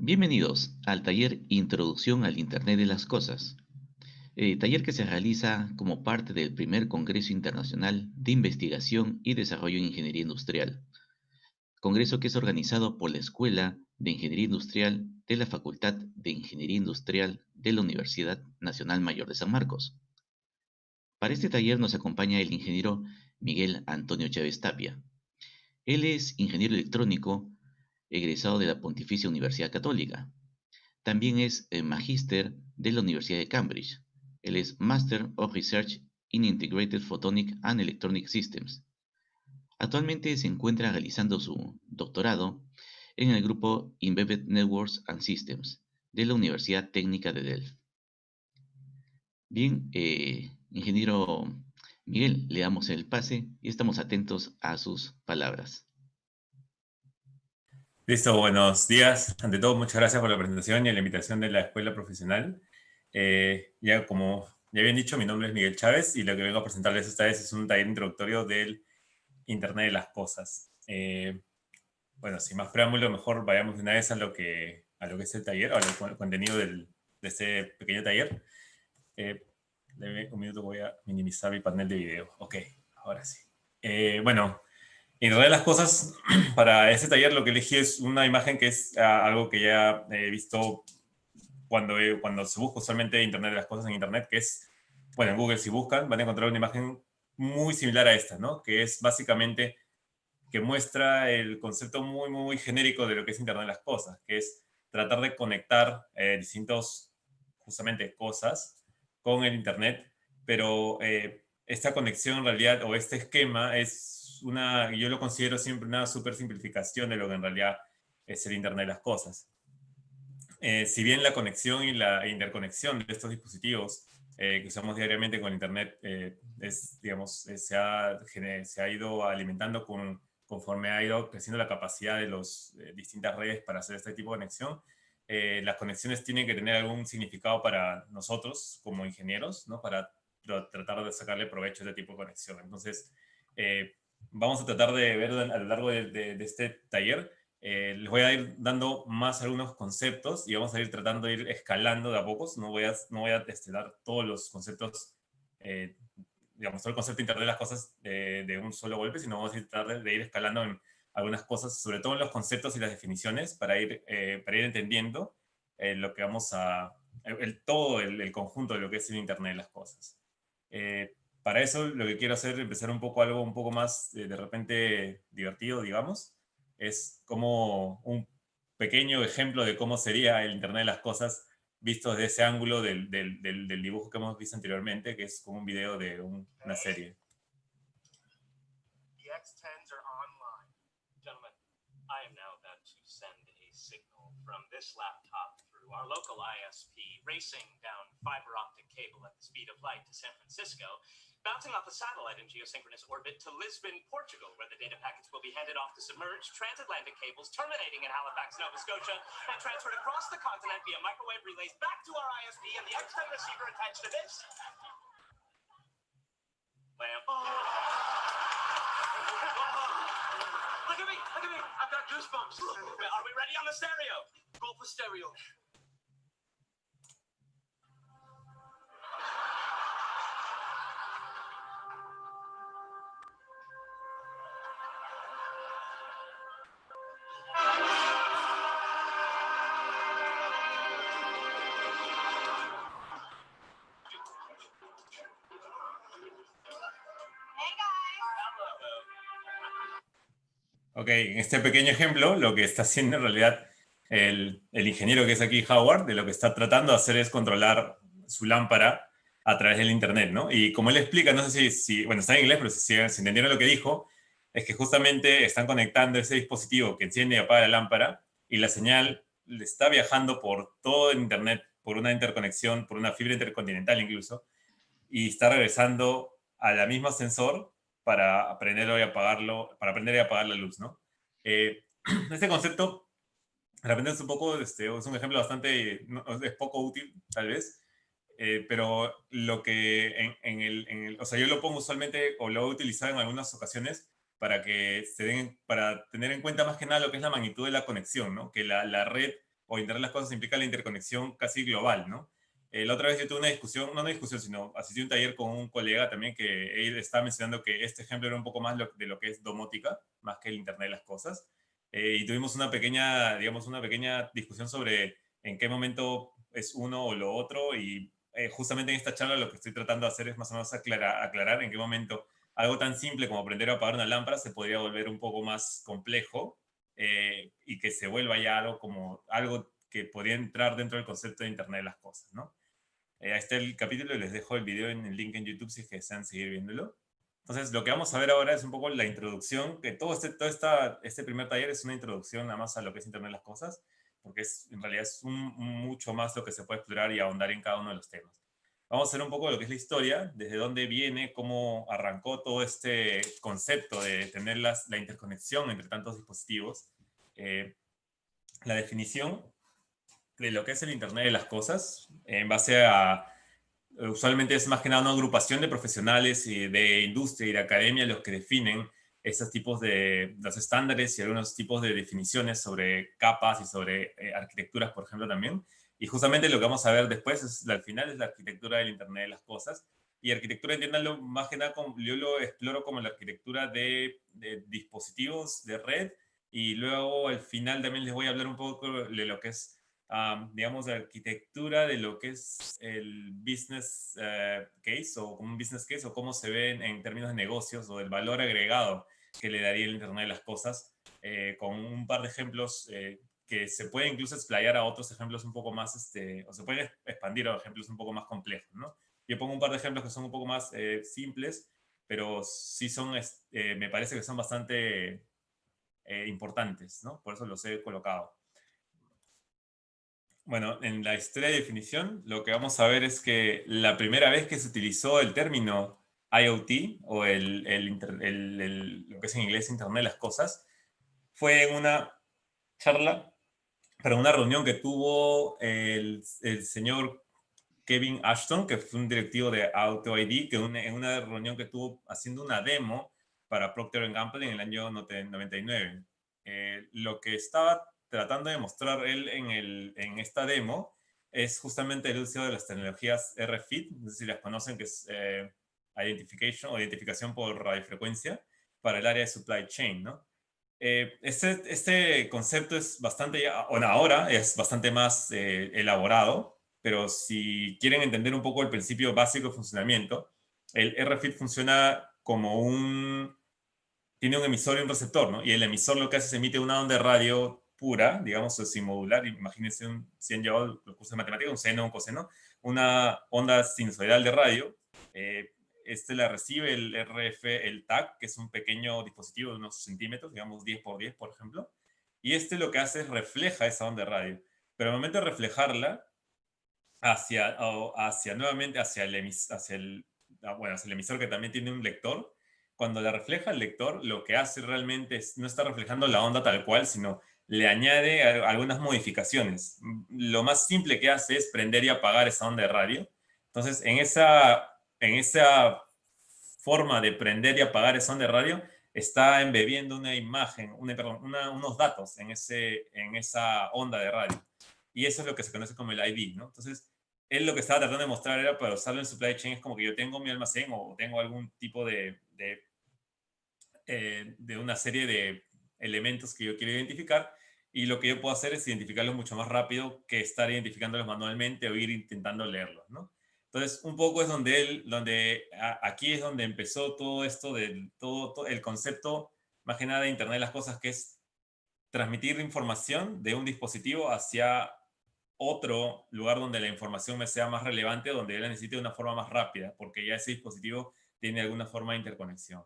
Bienvenidos al taller Introducción al Internet de las Cosas, taller que se realiza como parte del primer Congreso Internacional de Investigación y Desarrollo en Ingeniería Industrial, congreso que es organizado por la Escuela de Ingeniería Industrial de la Facultad de Ingeniería Industrial de la Universidad Nacional Mayor de San Marcos. Para este taller nos acompaña el ingeniero Miguel Antonio Chávez Tapia. Él es ingeniero electrónico egresado de la Pontificia Universidad Católica. También es magíster de la Universidad de Cambridge. Él es Master of Research in Integrated Photonic and Electronic Systems. Actualmente se encuentra realizando su doctorado en el grupo Embedded Networks and Systems de la Universidad Técnica de Delft. Bien, ingeniero Miguel, le damos el pase y estamos atentos a sus palabras. Listo, buenos días. Ante todo, muchas gracias por la presentación y la invitación de la Escuela Profesional. Ya como ya habían dicho, mi nombre es Miguel Chávez y lo que vengo a presentarles esta vez es un taller introductorio del Internet de las Cosas. Bueno, sin más preámbulo, mejor vayamos de una vez a lo que es el taller, o al contenido de este pequeño taller. Deme un minuto, voy a minimizar mi panel de video. Ok, ahora sí. Bueno, en realidad las cosas, para este taller lo que elegí es una imagen que es algo que ya he visto cuando se busca usualmente Internet de las cosas en Internet, que es, bueno, en Google si buscan van a encontrar una imagen muy similar a esta, ¿no? Que es básicamente que muestra el concepto muy, muy genérico de lo que es Internet de las cosas, que es tratar de conectar distintos, justamente, cosas con el Internet, pero esta conexión en realidad, o este esquema, yo lo considero siempre una super simplificación de lo que en realidad es el Internet de las cosas. Si bien la conexión y la interconexión de estos dispositivos que usamos diariamente con Internet se ha ido alimentando conforme ha ido creciendo la capacidad de las distintas redes para hacer este tipo de conexión. Las conexiones tienen que tener algún significado para nosotros como ingenieros, ¿no? Para tratar de sacarle provecho a este tipo de conexión. Entonces, vamos a tratar de ver a lo largo de este taller. Les voy a ir dando más algunos conceptos y vamos a ir tratando de ir escalando de a pocos. No voy a dar todos los conceptos, digamos, todo el concepto de Internet de las cosas de un solo golpe, sino vamos a ir tratar de ir escalando en algunas cosas, sobre todo en los conceptos y las definiciones, para ir entendiendo lo que vamos a, todo el conjunto de lo que es el Internet de las cosas. Para eso lo que quiero hacer es empezar algo un poco más de repente divertido, digamos. Es como un pequeño ejemplo de cómo sería el Internet de las cosas visto desde ese ángulo del dibujo que hemos visto anteriormente, que es como un video de una serie. The X10s are online. Gentlemen, I am now about to send a signal from this laptop through our local ISP, racing down fiber optic cable at the speed of light to San Francisco, bouncing off a satellite in geosynchronous orbit to Lisbon, Portugal, where the data packets will be handed off to submerged transatlantic cables terminating in Halifax, Nova Scotia, and transferred across the continent via microwave relays back to our ISP and the X10 receiver attached to this lamp. Look at me, look at me. I've got goosebumps. Are we ready on the stereo? Go for stereo. Ok, en este pequeño ejemplo, lo que está haciendo en realidad el ingeniero que es aquí, Howard, de lo que está tratando de hacer es controlar su lámpara a través del Internet, ¿no? Y como él explica, no sé bueno, está en inglés, pero si entendieron lo que dijo, es que justamente están conectando ese dispositivo que enciende y apaga la lámpara y la señal le está viajando por todo el Internet, por una interconexión, por una fibra intercontinental incluso, y está regresando a la misma sensor para prenderlo y apagarlo, para prender y apagar la luz, ¿no? Este concepto, de repente es un ejemplo bastante, es poco útil, tal vez, pero lo que o sea, yo lo pongo usualmente o lo he utilizado en algunas ocasiones para tener en cuenta más que nada lo que es la magnitud de la conexión, ¿no? Que la red o Internet de las cosas implica la interconexión casi global, ¿no? La otra vez yo tuve una discusión, no una discusión, sino asistí a un taller con un colega también que él estaba mencionando que este ejemplo era un poco más de lo que es domótica, más que el Internet de las cosas. Y tuvimos una pequeña, digamos, una pequeña discusión sobre en qué momento es uno o lo otro. Y justamente en esta charla lo que estoy tratando de hacer es más o menos aclarar en qué momento algo tan simple como aprender a apagar una lámpara se podría volver un poco más complejo y que se vuelva ya algo como algo que podría entrar dentro del concepto de Internet de las cosas, ¿no? Ahí está el capítulo y les dejo el video en el link en YouTube si es que desean seguir viéndolo. Entonces, lo que vamos a ver ahora es un poco la introducción, que este primer taller es una introducción nada más a lo que es Internet de las cosas, porque en realidad es mucho más lo que se puede explorar y ahondar en cada uno de los temas. Vamos a hacer un poco de lo que es la historia, desde dónde viene, cómo arrancó todo este concepto de tener la interconexión entre tantos dispositivos, la definición de lo que es el Internet de las cosas, en base a, usualmente es más que nada una agrupación de profesionales y de industria y de academia los que definen esos tipos de los estándares y algunos tipos de definiciones sobre capas y sobre arquitecturas, por ejemplo, también. Y justamente lo que vamos a ver después, al final, es la arquitectura del Internet de las cosas. Y arquitectura, entiéndanlo, más que nada, yo lo exploro como la arquitectura de dispositivos de red. Y luego, al final, también les voy a hablar un poco de lo que es digamos, la arquitectura de lo que es el business case o como un business case o cómo se ve en términos de negocios o del valor agregado que le daría el Internet de las cosas, con un par de ejemplos que se puede incluso explayar a otros ejemplos un poco más, o se pueden expandir a ejemplos un poco más complejos, ¿no? Yo pongo un par de ejemplos que son un poco más simples, pero sí son, me parece que son bastante importantes, ¿no? Por eso los he colocado. Bueno, en la historia de definición, lo que vamos a ver es que la primera vez que se utilizó el término IoT, o lo que es en inglés Internet de las Cosas, fue en una charla, pero una reunión que tuvo el señor Kevin Ashton, que fue un directivo de AutoID, que en una reunión que tuvo haciendo una demo para Procter & Gamble en el año 99. Lo que estaba tratando de mostrar él en esta demo es justamente el uso de las tecnologías RFID, no sé si las conocen, que es identificación por radiofrecuencia, para el área de supply chain, ¿no? Este concepto es bastante, bueno, ahora es bastante más elaborado, pero si quieren entender un poco el principio básico de funcionamiento, el RFID funciona como tiene un emisor y un receptor, ¿no? Y el emisor lo que hace es emite una onda de radio pura, digamos, sin modular. Imagínense, si han llevado los cursos de matemáticas, un seno, un coseno, una onda sinusoidal de radio. La recibe el RF, el TAC, que es un pequeño dispositivo de unos centímetros, digamos 10 por 10, por ejemplo. Y lo que hace es refleja esa onda de radio. Pero al momento de reflejarla nuevamente hacia el emisor, que también tiene un lector, cuando la refleja el lector, lo que hace realmente no está reflejando la onda tal cual, sino le añade algunas modificaciones. Lo más simple que hace es prender y apagar esa onda de radio. Entonces, en esa forma de prender y apagar esa onda de radio, está embebiendo una imagen, unos datos en esa onda de radio. Y eso es lo que se conoce como el ID, ¿no? Entonces, él lo que estaba tratando de mostrar era, para usarlo en supply chain, es como que yo tengo mi almacén o tengo algún tipo de una serie de elementos que yo quiero identificar, y lo que yo puedo hacer es identificarlos mucho más rápido que estar identificándolos manualmente o ir intentando leerlos, ¿no? Entonces, un poco es aquí es donde empezó todo esto todo el concepto, más que nada, de Internet de las Cosas, que es transmitir información de un dispositivo hacia otro lugar donde la información me sea más relevante, donde yo la necesite de una forma más rápida, porque ya ese dispositivo tiene alguna forma de interconexión.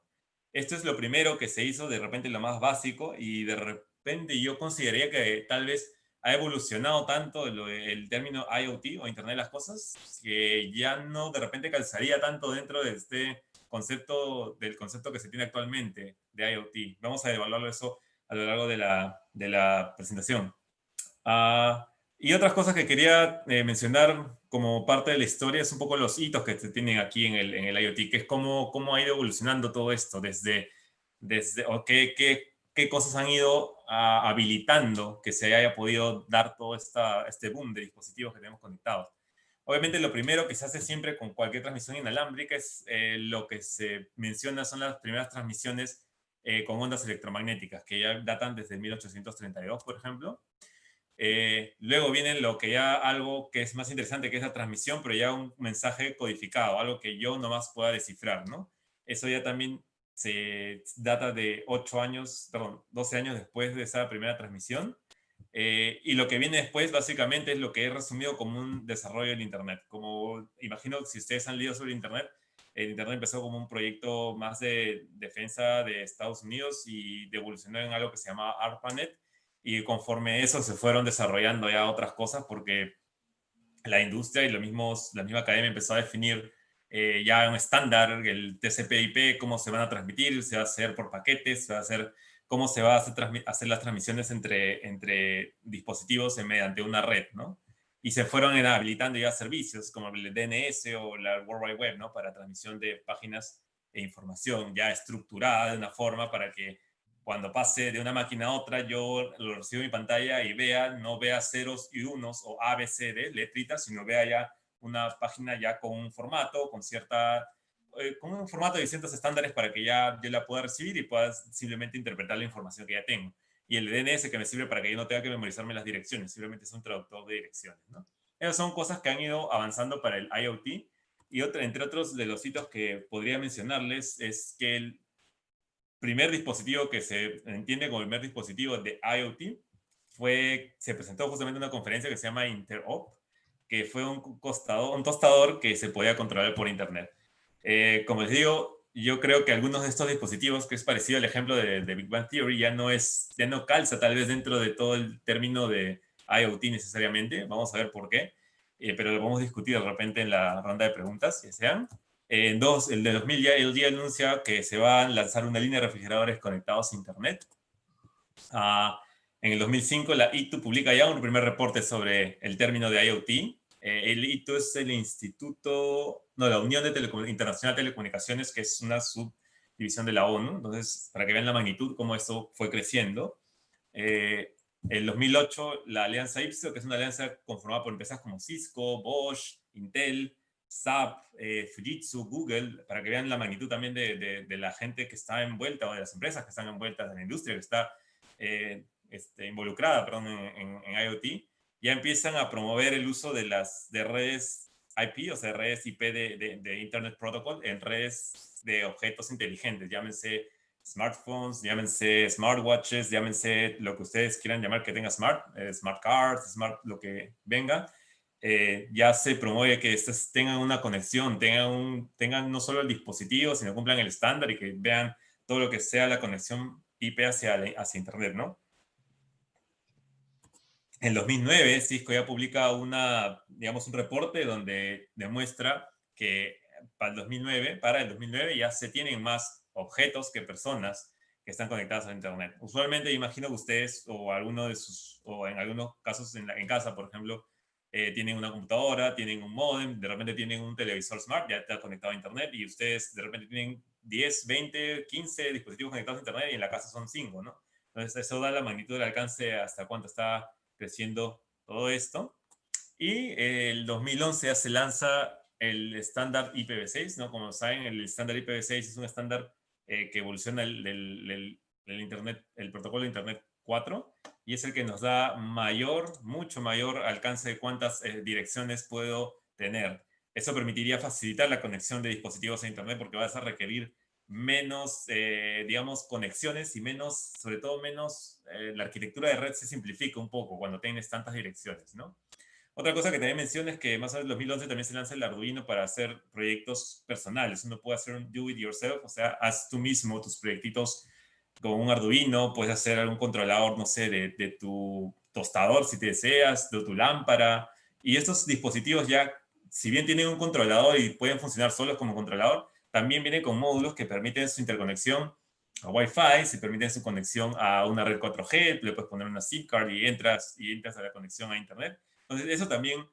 Esto es lo primero que se hizo, de repente lo más básico, y de repente yo consideraría que tal vez ha evolucionado tanto el término IoT o Internet de las Cosas, que ya no de repente calzaría tanto dentro de del concepto que se tiene actualmente de IoT. Vamos a evaluarlo eso a lo largo de la presentación. Y otras cosas que quería mencionar como parte de la historia es un poco los hitos que se tienen aquí en el IoT, que es cómo ha ido evolucionando todo esto, o qué cosas han ido habilitando que se haya podido dar todo este boom de dispositivos que tenemos conectados. Obviamente lo primero que se hace siempre con cualquier transmisión inalámbrica es lo que se menciona son las primeras transmisiones con ondas electromagnéticas, que ya datan desde 1832, por ejemplo. Luego viene lo que ya algo que es más interesante, que es la transmisión, pero ya un mensaje codificado, algo que yo nomás pueda descifrar, ¿no? Eso ya también se data de 8 años, perdón, 12 años después de esa primera transmisión. Y lo que viene después básicamente es lo que he resumido como un desarrollo del Internet. Como imagino, si ustedes han leído sobre Internet, el Internet empezó como un proyecto más de defensa de Estados Unidos y evolucionó en algo que se llama ARPANET. Y conforme eso se fueron desarrollando ya otras cosas porque la industria y la misma academia empezó a definir ya un estándar, el TCP/IP, cómo se van a transmitir, se va a hacer por paquetes, se va a hacer cómo se va a hacer las transmisiones entre dispositivos mediante una red, ¿no? Y se fueron habilitando ya servicios como el DNS o la World Wide Web, ¿no? Para transmisión de páginas e información ya estructurada de una forma para que cuando pase de una máquina a otra, yo lo recibo en mi pantalla y no vea ceros y unos o A, B, C, D, letritas, sino vea ya una página ya con un formato, con un formato de distintos estándares para que ya yo la pueda recibir y pueda simplemente interpretar la información que ya tengo. Y el DNS que me sirve para que yo no tenga que memorizarme las direcciones, simplemente es un traductor de direcciones, ¿no? Esas son cosas que han ido avanzando para el IoT. Y entre otros de los hitos que podría mencionarles es que el primer dispositivo que se entiende como el primer dispositivo de IoT se presentó justamente en una conferencia que se llama Interop, que fue un tostador que se podía controlar por internet. Como les digo, yo creo que algunos de estos dispositivos, que es parecido al ejemplo de Big Bang Theory, ya no calza tal vez dentro de todo el término de IoT necesariamente. Vamos a ver por qué. Pero lo vamos a discutir de repente en la ronda de preguntas, que sean. El de 2000 ya el día anuncia que se va a lanzar una línea de refrigeradores conectados a Internet. En el 2005 la ITU publica ya un primer reporte sobre el término de IoT. El ITU es la Unión Internacional de Telecomunicaciones, que es una subdivisión de la ONU. Entonces, para que vean la magnitud, cómo esto fue creciendo. En 2008, la alianza IPSO, que es una alianza conformada por empresas como Cisco, Bosch, Intel, SAP, Fujitsu, Google, para que vean la magnitud también de la gente que está envuelta, o de las empresas que están envueltas en la industria, que está involucrada, perdón, en IoT, ya empiezan a promover el uso de redes IP, o sea, redes IP de Internet Protocol, en redes de objetos inteligentes, llámense smartphones, llámense smartwatches, llámense lo que ustedes quieran llamar que tenga smart cards, smart lo que venga. Ya se promueve que estas tengan una conexión, tengan no solo el dispositivo, sino cumplan el estándar y que vean todo lo que sea la conexión IP hacia Internet, ¿no? En 2009, Cisco ya publica un reporte donde demuestra que para el 2009 ya se tienen más objetos que personas que están conectadas a Internet. Usualmente imagino que ustedes o en algunos casos en casa, por ejemplo, tienen una computadora, tienen un módem, de repente tienen un televisor smart, ya está conectado a Internet, y ustedes de repente tienen 10, 20, 15 dispositivos conectados a Internet y en la casa son 5, ¿no? Entonces eso da la magnitud del alcance hasta cuánto está creciendo todo esto. Y el 2011 ya se lanza el estándar IPv6, ¿no? Como saben, el estándar IPv6 es un estándar que evoluciona del Internet, el protocolo de Internet 4, y es el que nos da mucho mayor alcance de cuántas direcciones puedo tener. Eso permitiría facilitar la conexión de dispositivos a Internet porque vas a requerir menos, digamos, conexiones y sobre todo menos, la arquitectura de red se simplifica un poco cuando tienes tantas direcciones, ¿no? Otra cosa que también menciono es que más o menos en 2011 también se lanza el Arduino para hacer proyectos personales. Uno puede hacer un do it yourself, o sea, haz tú mismo tus proyectitos con un Arduino, puedes hacer algún controlador, no sé, de tu tostador si te deseas, de tu lámpara. Y estos dispositivos ya, si bien tienen un controlador y pueden funcionar solos como controlador, también vienen con módulos que permiten su interconexión a Wi-Fi, se permiten su conexión a una red 4G, le puedes poner una SIM card y entras a la conexión a Internet. Entonces, eso también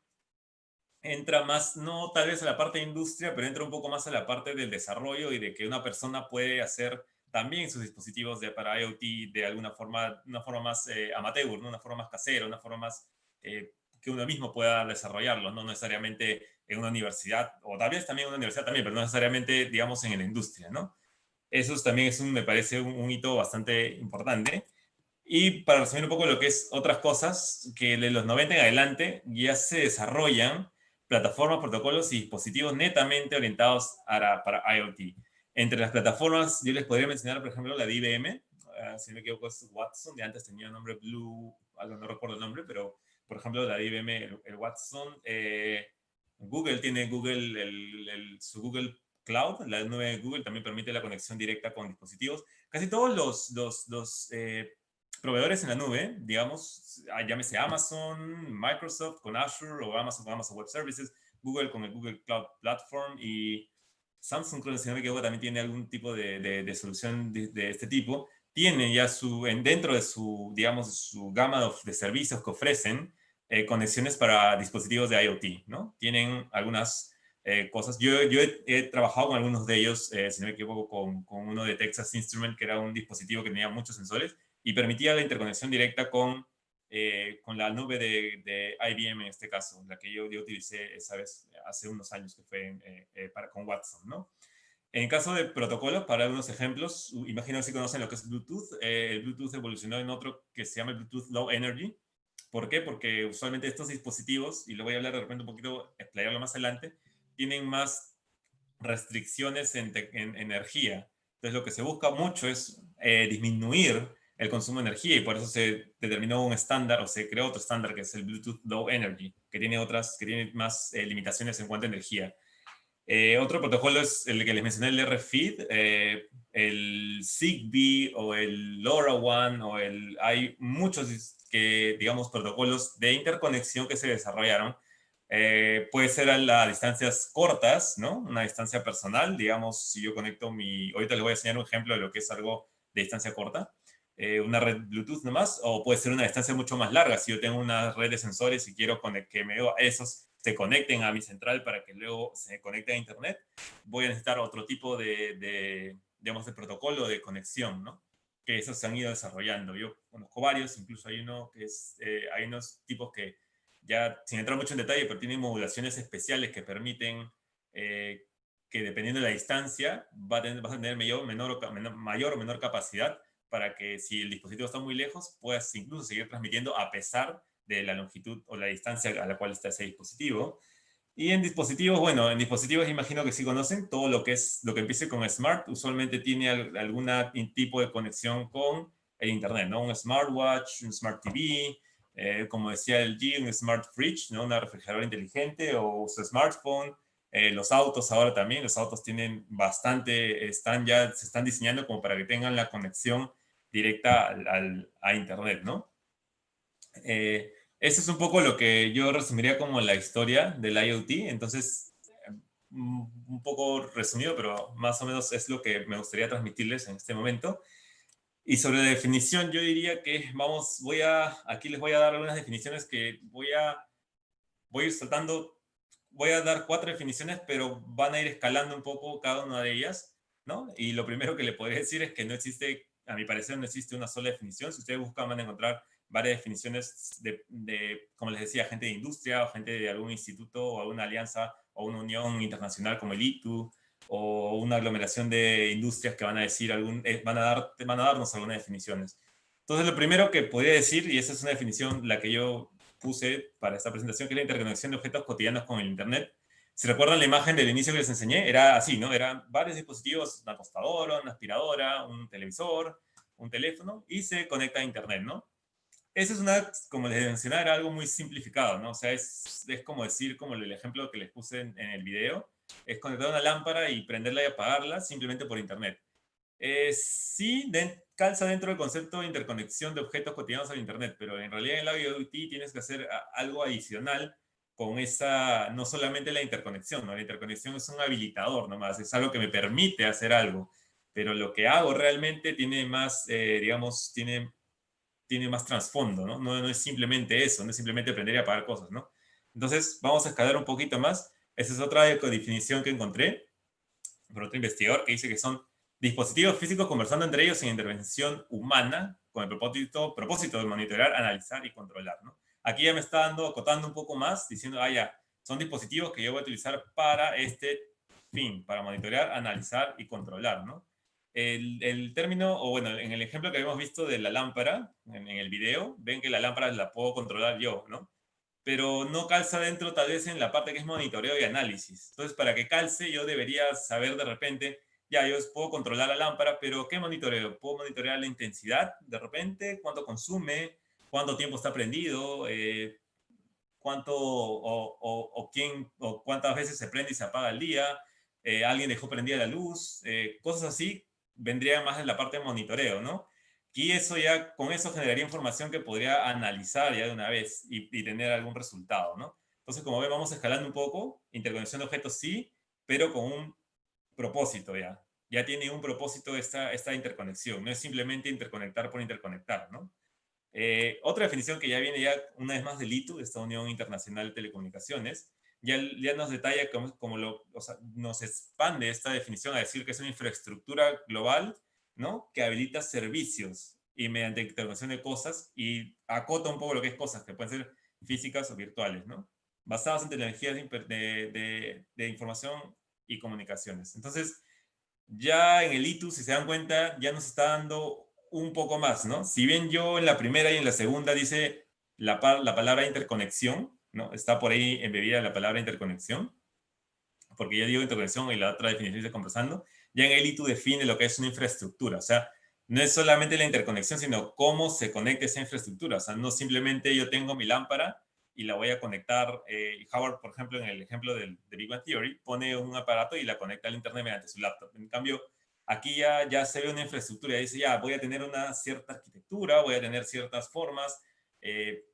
entra más, no tal vez a la parte de industria, pero entra un poco más a la parte del desarrollo y de que una persona puede hacer también sus dispositivos para IoT de alguna forma, una forma más amateur, ¿no? Una forma más casera, una forma más que uno mismo pueda desarrollarlo, no necesariamente en una universidad, o tal vez también en una universidad también, pero no necesariamente, digamos, en la industria, ¿no? Eso también me parece un hito bastante importante. Y para resumir un poco lo que es otras cosas, que de los 90 en adelante ya se desarrollan plataformas, protocolos y dispositivos netamente orientados para IoT. Entre las plataformas, yo les podría mencionar, por ejemplo, la de IBM, si no me equivoco es Watson, de antes tenía el nombre Blue, algo no recuerdo el nombre, pero por ejemplo la de IBM, el Watson, Google tiene su Google Cloud, la nube de Google también permite la conexión directa con dispositivos. Casi todos los proveedores en la nube, digamos, llámese Amazon, Microsoft con Azure o Amazon con Amazon Web Services, Google con el Google Cloud Platform y Samsung, creo que si no me equivoco, también tiene algún tipo de solución de este tipo. Tiene ya dentro de su, digamos, su gama de servicios que ofrecen conexiones para dispositivos de IoT, ¿no? Tienen algunas cosas. Yo he trabajado con algunos de ellos, si no me equivoco, con uno de Texas Instruments, que era un dispositivo que tenía muchos sensores y permitía la interconexión directa con la nube de IBM en este caso, la que yo utilicé esa vez hace unos años, que fue con Watson, ¿no? En caso de protocolos, para algunos ejemplos, imagino si conocen lo que es Bluetooth. El Bluetooth evolucionó en otro que se llama Bluetooth Low Energy. ¿Por qué? Porque usualmente estos dispositivos, y lo voy a hablar de repente un poquito, explayarlo más adelante, tienen más restricciones en energía. Entonces lo que se busca mucho es disminuir el consumo de energía y por eso se determinó un estándar o se creó otro estándar que es el Bluetooth Low Energy, que tiene más limitaciones en cuanto a energía. Otro protocolo es el que les mencioné, el RFID, el Zigbee o el LoRaWAN, hay muchos digamos, protocolos de interconexión que se desarrollaron. Puede ser a distancias cortas, ¿no? Una distancia personal, digamos, si yo conecto ahorita les voy a enseñar un ejemplo de lo que es algo de distancia corta, una red Bluetooth nomás, o puede ser una distancia mucho más larga, si yo tengo una red de sensores y quiero que esos se conecten a mi central para que luego se conecte a internet, voy a necesitar otro tipo digamos, de protocolo de conexión, ¿no? Que esos se han ido desarrollando. Yo conozco varios, incluso hay hay unos tipos que ya, sin entrar mucho en detalle, pero tienen modulaciones especiales que permiten que dependiendo de la distancia vas a tener mayor o menor capacidad para que si el dispositivo está muy lejos, puedas incluso seguir transmitiendo a pesar de la longitud o la distancia a la cual está ese dispositivo. Y en dispositivos, bueno, en dispositivos imagino que sí conocen todo lo que empiece con Smart, usualmente tiene algún tipo de conexión con el Internet, ¿no? Un smartwatch, un Smart TV, como decía el G, un Smart Fridge, ¿no? Una refrigeradora inteligente o su smartphone. Los autos ahora también, los autos tienen bastante, se están diseñando como para que tengan la conexión directa a Internet, ¿no? Eso es un poco lo que yo resumiría como la historia del IoT. Entonces, un poco resumido, pero más o menos es lo que me gustaría transmitirles en este momento. Y sobre la definición, yo diría que aquí les voy a dar algunas definiciones que voy a ir saltando. Voy a dar 4 definiciones, pero van a ir escalando un poco cada una de ellas, ¿no? Y lo primero que le podría decir es que no existe, a mi parecer, no existe una sola definición. Si ustedes buscan, van a encontrar varias definiciones como les decía, gente de industria o gente de algún instituto o alguna alianza o una unión internacional como el ITU o una aglomeración de industrias que van a decir van a darnos algunas definiciones. Entonces, lo primero que podría decir, y esa es una definición la que yo puse para esta presentación, que es la interconexión de objetos cotidianos con el Internet. Si recuerdan la imagen del inicio que les enseñé, era así, ¿no? Eran varios dispositivos, una tostadora, una aspiradora, un televisor, un teléfono, y se conecta a Internet, ¿no? Eso es como les mencionaba, era algo muy simplificado, ¿no? O sea, es como decir, como el ejemplo que les puse en el video, es conectar una lámpara y prenderla y apagarla simplemente por Internet. Sí, calza dentro del concepto de interconexión de objetos cotidianos al Internet, pero en realidad en la IoT tienes que hacer algo adicional con no solamente la interconexión, ¿no? La interconexión es un habilitador nomás, es algo que me permite hacer algo, pero lo que hago realmente tiene más, digamos, tiene más trasfondo, ¿no? No es simplemente eso, no es simplemente aprender y apagar cosas, ¿no? Entonces, vamos a escalar un poquito más. Esa es otra definición que encontré por otro investigador que dice que son dispositivos físicos conversando entre ellos sin intervención humana, con el propósito de monitorear, analizar y controlar, ¿no? Aquí ya me está acotando un poco más, diciendo, ya, son dispositivos que yo voy a utilizar para este fin, para monitorear, analizar y controlar, ¿no? El término, o bueno, en el ejemplo que habíamos visto de la lámpara, en el video, ven que la lámpara la puedo controlar yo, ¿no? Pero no calza dentro tal vez en la parte que es monitoreo y análisis. Entonces, para que calce, yo debería saber de repente, ya, yo puedo controlar la lámpara, pero ¿qué monitoreo? ¿Puedo monitorear la intensidad de repente? ¿Cuánto consume? ¿Cuánto tiempo está prendido? ¿Cuánto o cuántas veces se prende y se apaga al día? ¿Alguien dejó prendida la luz? Cosas así vendrían más en la parte de monitoreo, ¿no? Y eso ya, con eso generaría información que podría analizar ya de una vez y tener algún resultado, ¿no? Entonces, como ven, vamos escalando un poco, interconexión de objetos sí, pero con un propósito ya. Ya tiene un propósito esta interconexión, no es simplemente interconectar por interconectar, ¿no? Otra definición que ya viene ya una vez más del ITU, de esta Unión Internacional de Telecomunicaciones, ya nos detalla o sea, nos expande esta definición a decir que es una infraestructura global, ¿no? Que habilita servicios y mediante interconexión de cosas y acota un poco lo que es cosas, que pueden ser físicas o virtuales, ¿no? Basadas en tecnologías de información y comunicaciones. Entonces, ya en el ITU, si se dan cuenta, ya nos está dando un poco más, ¿no? Si bien yo en la primera y en la segunda dice la palabra interconexión, ¿no? Está por ahí embebida la palabra interconexión, porque ya digo interconexión y la otra definición dice conversando, ya en el ITU define lo que es una infraestructura, o sea, no es solamente la interconexión, sino cómo se conecta esa infraestructura, o sea, no simplemente yo tengo mi lámpara y la voy a conectar. Howard, por ejemplo, en el ejemplo de Big Bang Theory, pone un aparato y la conecta al internet mediante su laptop. En cambio, aquí ya se ve una infraestructura y dice, ya, voy a tener una cierta arquitectura, voy a tener ciertas formas,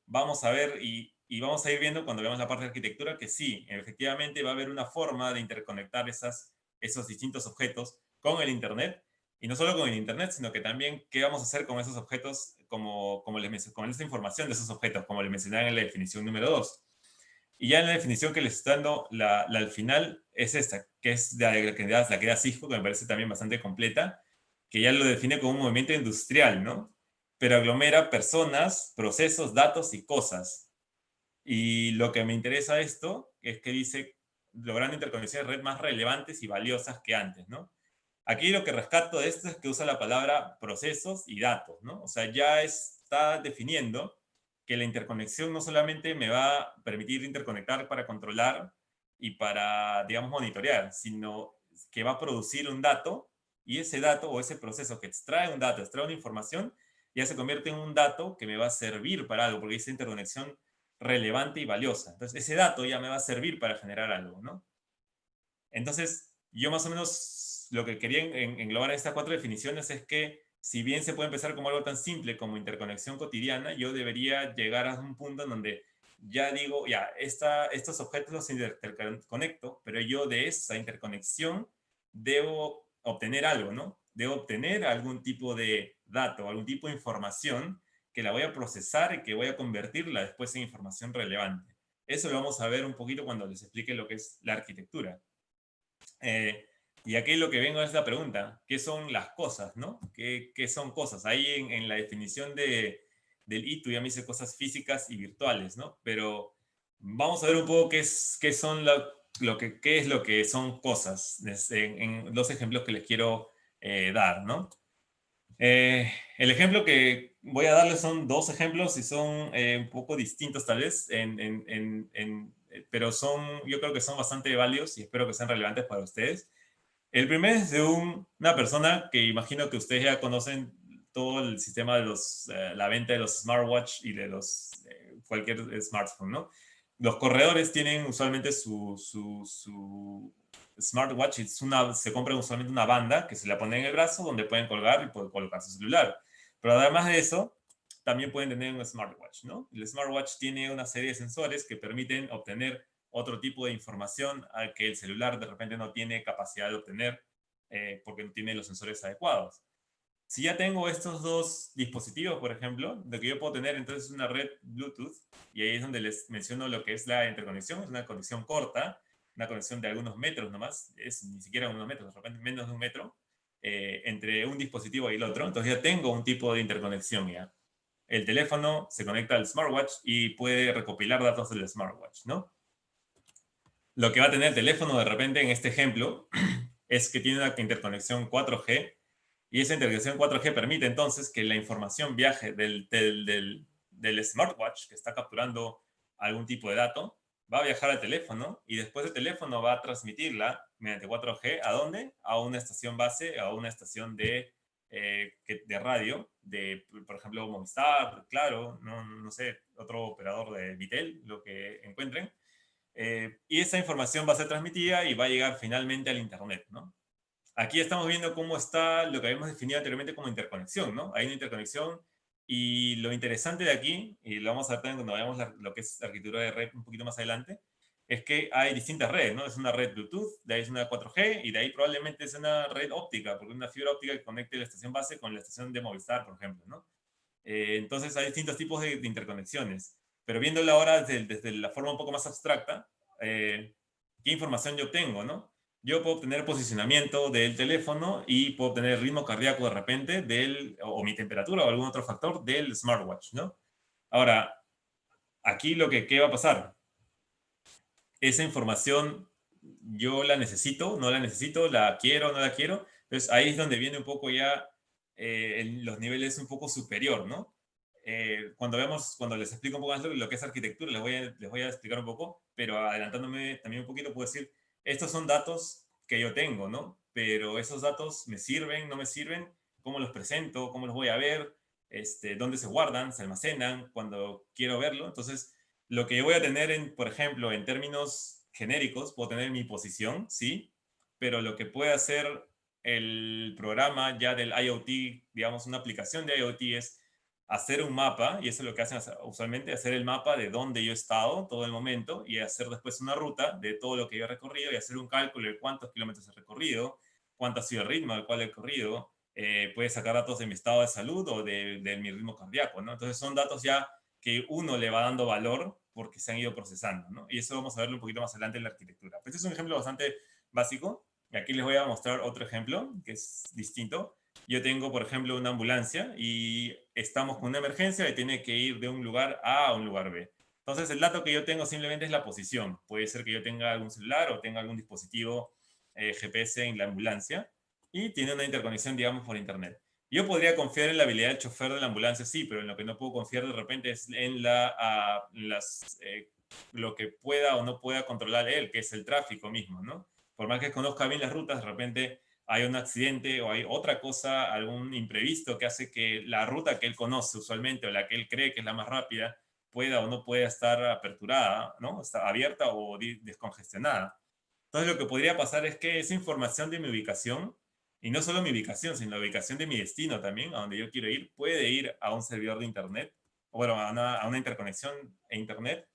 vamos a ver y vamos a ir viendo cuando veamos la parte de arquitectura que sí, efectivamente va a haber una forma de interconectar esos distintos objetos con el internet, y no solo con el internet, sino que también qué vamos a hacer con esos objetos, con esa información de esos objetos, como les mencionaba en la definición número 2. Y ya en la definición que les estoy dando, al final es esta, que es la que da Cisco, que me parece también bastante completa, que ya lo define como un movimiento industrial, ¿no? Pero aglomera personas, procesos, datos y cosas. Y lo que me interesa de esto es que dice, logrando interconexiones de red más relevantes y valiosas que antes, ¿no? Aquí lo que rescato de esto es que usa la palabra procesos y datos, ¿no? O sea, ya está definiendo que la interconexión no solamente me va a permitir interconectar para controlar y para, digamos, monitorear, sino que va a producir un dato, y ese dato o ese proceso que extrae un dato, extrae una información, ya se convierte en un dato que me va a servir para algo, porque dice interconexión relevante y valiosa. Entonces, ese dato ya me va a servir para generar algo, ¿no? Entonces, yo más o menos lo que quería englobar en estas 4 definiciones es que, si bien se puede empezar como algo tan simple como interconexión cotidiana, yo debería llegar a un punto en donde ya digo, ya, estos objetos los interconecto, pero yo de esa interconexión debo obtener algo, ¿no? Debo obtener algún tipo de dato, algún tipo de información que la voy a procesar y que voy a convertirla después en información relevante. Eso lo vamos a ver un poquito cuando les explique lo que es la arquitectura. Y aquí lo que vengo es la pregunta, ¿qué son las cosas, no? ¿Qué son cosas? Ahí en la definición del ITU ya me dice cosas físicas y virtuales, ¿no? Pero vamos a ver un poco qué son qué es lo que son cosas en los ejemplos que les quiero dar, ¿no? El ejemplo que voy a darles son 2 ejemplos y son un poco distintos tal vez, pero yo creo que son bastante válidos y espero que sean relevantes para ustedes. El primero es de una persona que imagino que ustedes ya conocen todo el sistema de la venta de los smartwatch y de cualquier smartphone, ¿no? Los corredores tienen usualmente su smartwatch, se compra usualmente una banda que se la pone en el brazo donde pueden colgar y pueden colocar su celular. Pero además de eso, también pueden tener un smartwatch, ¿no? El smartwatch tiene una serie de sensores que permiten obtener otro tipo de información al que el celular de repente no tiene capacidad de obtener porque no tiene los sensores adecuados. Si ya tengo estos 2 dispositivos, por ejemplo, de que yo puedo tener entonces una red Bluetooth, y ahí es donde les menciono lo que es la interconexión, es una conexión corta, una conexión de algunos metros nomás, es ni siquiera unos metros, de repente menos de 1 metro, entre un dispositivo y el otro. Entonces ya tengo un tipo de interconexión ya. El teléfono se conecta al smartwatch y puede recopilar datos del smartwatch, ¿no? Lo que va a tener el teléfono de repente en este ejemplo es que tiene una interconexión 4G y esa interconexión 4G permite entonces que la información viaje del smartwatch que está capturando algún tipo de dato, va a viajar al teléfono y después el teléfono va a transmitirla mediante 4G. ¿A dónde? A una estación base, a una estación de radio, por ejemplo, Movistar, Claro, no sé, otro operador de Vitel, lo que encuentren. Y esa información va a ser transmitida y va a llegar finalmente al Internet, ¿no? Aquí estamos viendo cómo está lo que habíamos definido anteriormente como interconexión, ¿no? Hay una interconexión y lo interesante de aquí, y lo vamos a ver también cuando veamos lo que es la arquitectura de red un poquito más adelante, es que hay distintas redes, ¿no? Es una red Bluetooth, de ahí es una 4G y de ahí probablemente es una red óptica, porque es una fibra óptica que conecte la estación base con la estación de Movistar, por ejemplo, ¿no? Entonces hay distintos tipos de interconexiones. Pero viéndolo ahora desde la forma un poco más abstracta, ¿qué información yo tengo, no? Yo puedo obtener posicionamiento del teléfono y puedo obtener ritmo cardíaco de repente o mi temperatura o algún otro factor del smartwatch, ¿no? Ahora, aquí ¿qué va a pasar? Esa información yo la necesito, no la necesito, la quiero, no la quiero. Entonces ahí es donde viene un poco ya los niveles un poco superior, ¿no? Cuando les explico un poco más lo que es arquitectura, les voy a explicar un poco, pero adelantándome también un poquito, puedo decir, estos son datos que yo tengo, ¿no? Pero esos datos me sirven, no me sirven, cómo los presento, cómo los voy a ver, dónde se guardan, se almacenan, cuando quiero verlo. Entonces, lo que yo voy a tener, por ejemplo, en términos genéricos, puedo tener mi posición, sí, pero lo que puede hacer el programa ya del IoT, digamos, una aplicación de IoT es hacer un mapa, y eso es lo que hacen usualmente, hacer el mapa de dónde yo he estado todo el momento y hacer después una ruta de todo lo que yo he recorrido y hacer un cálculo de cuántos kilómetros he recorrido, cuánto ha sido el ritmo al cual he corrido, puede sacar datos de mi estado de salud o de mi ritmo cardíaco, ¿no? Entonces son datos ya que uno le va dando valor porque se han ido procesando, ¿no? Y eso vamos a verlo un poquito más adelante en la arquitectura. Este es un ejemplo bastante básico. Y aquí les voy a mostrar otro ejemplo que es distinto. Yo tengo, por ejemplo, una ambulancia y estamos con una emergencia y tiene que ir de un lugar A a un lugar B. Entonces, el dato que yo tengo simplemente es la posición. Puede ser que yo tenga algún celular o tenga algún dispositivo GPS en la ambulancia y tiene una interconexión, digamos, por internet. Yo podría confiar en la habilidad del chofer de la ambulancia, sí, pero en lo que no puedo confiar de repente es en lo que pueda o no pueda controlar él, que es el tráfico mismo, ¿no? Por más que conozca bien las rutas, de repente hay un accidente o hay otra cosa, algún imprevisto que hace que la ruta que él conoce usualmente o la que él cree que es la más rápida pueda o no pueda estar aperturada, ¿no? Está abierta o descongestionada. Entonces lo que podría pasar es que esa información de mi ubicación, y no solo mi ubicación, sino la ubicación de mi destino también, a donde yo quiero ir, puede ir a un servidor de Internet, o bueno, a una interconexión a Internet,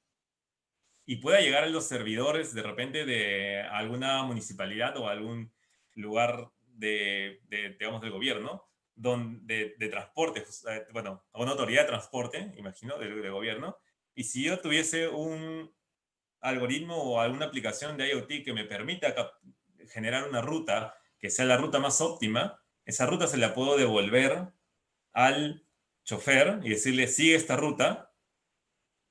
y pueda llegar a los servidores de repente de alguna municipalidad o algún lugar digamos, del gobierno, de transporte, bueno, a una autoridad de transporte, imagino, del gobierno, y si yo tuviese un algoritmo o alguna aplicación de IoT que me permita generar una ruta que sea la ruta más óptima, esa ruta se la puedo devolver al chofer y decirle, sigue esta ruta.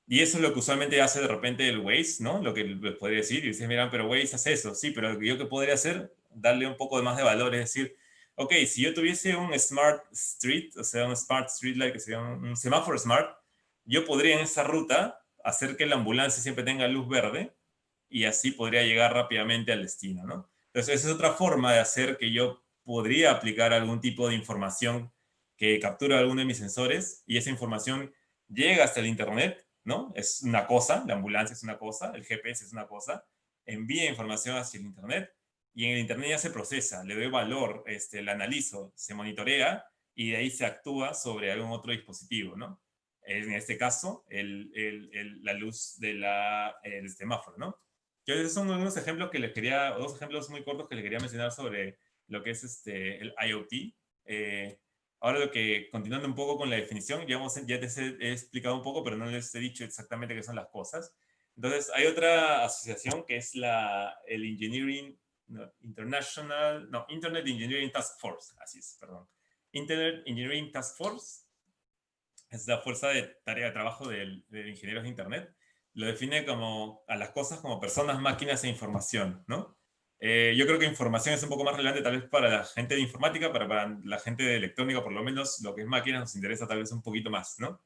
Y eso es lo que usualmente hace de repente el Waze, ¿no? Lo que les podría decir. Y dices, mira, pero Waze hace eso. Sí, pero yo qué podría hacer, darle un poco más de valor. Es decir, ok, si yo tuviese un Smart Street, o sea, un Smart Street Light, que sería un semáforo Smart, yo podría en esa ruta hacer que la ambulancia siempre tenga luz verde y así podría llegar rápidamente al destino, ¿no? Entonces, esa es otra forma de hacer que yo podría aplicar algún tipo de información que captura alguno de mis sensores y esa información llega hasta el Internet, ¿no? Es una cosa, la ambulancia es una cosa, el GPS es una cosa, envía información hacia el Internet y en el Internet ya se procesa, le doy valor, la analizo, se monitorea y de ahí se actúa sobre algún otro dispositivo, ¿no? En este caso, la luz del semáforo, ¿no? Yo esos son algunos ejemplos que les quería, dos ejemplos muy cortos que les quería mencionar sobre lo que es el IoT. Ahora continuando un poco con la definición, ya te he explicado un poco, pero no les he dicho exactamente qué son las cosas. Entonces, hay otra asociación que es el Engineering Internet Engineering Task Force, así es, perdón. Internet Engineering Task Force es la fuerza de tarea de trabajo de ingenieros de Internet. Lo define como a las cosas como personas, máquinas e información, ¿no? Yo creo que información es un poco más relevante tal vez para la gente de informática, para la gente de electrónica, por lo menos lo que es máquinas nos interesa tal vez un poquito más, ¿no?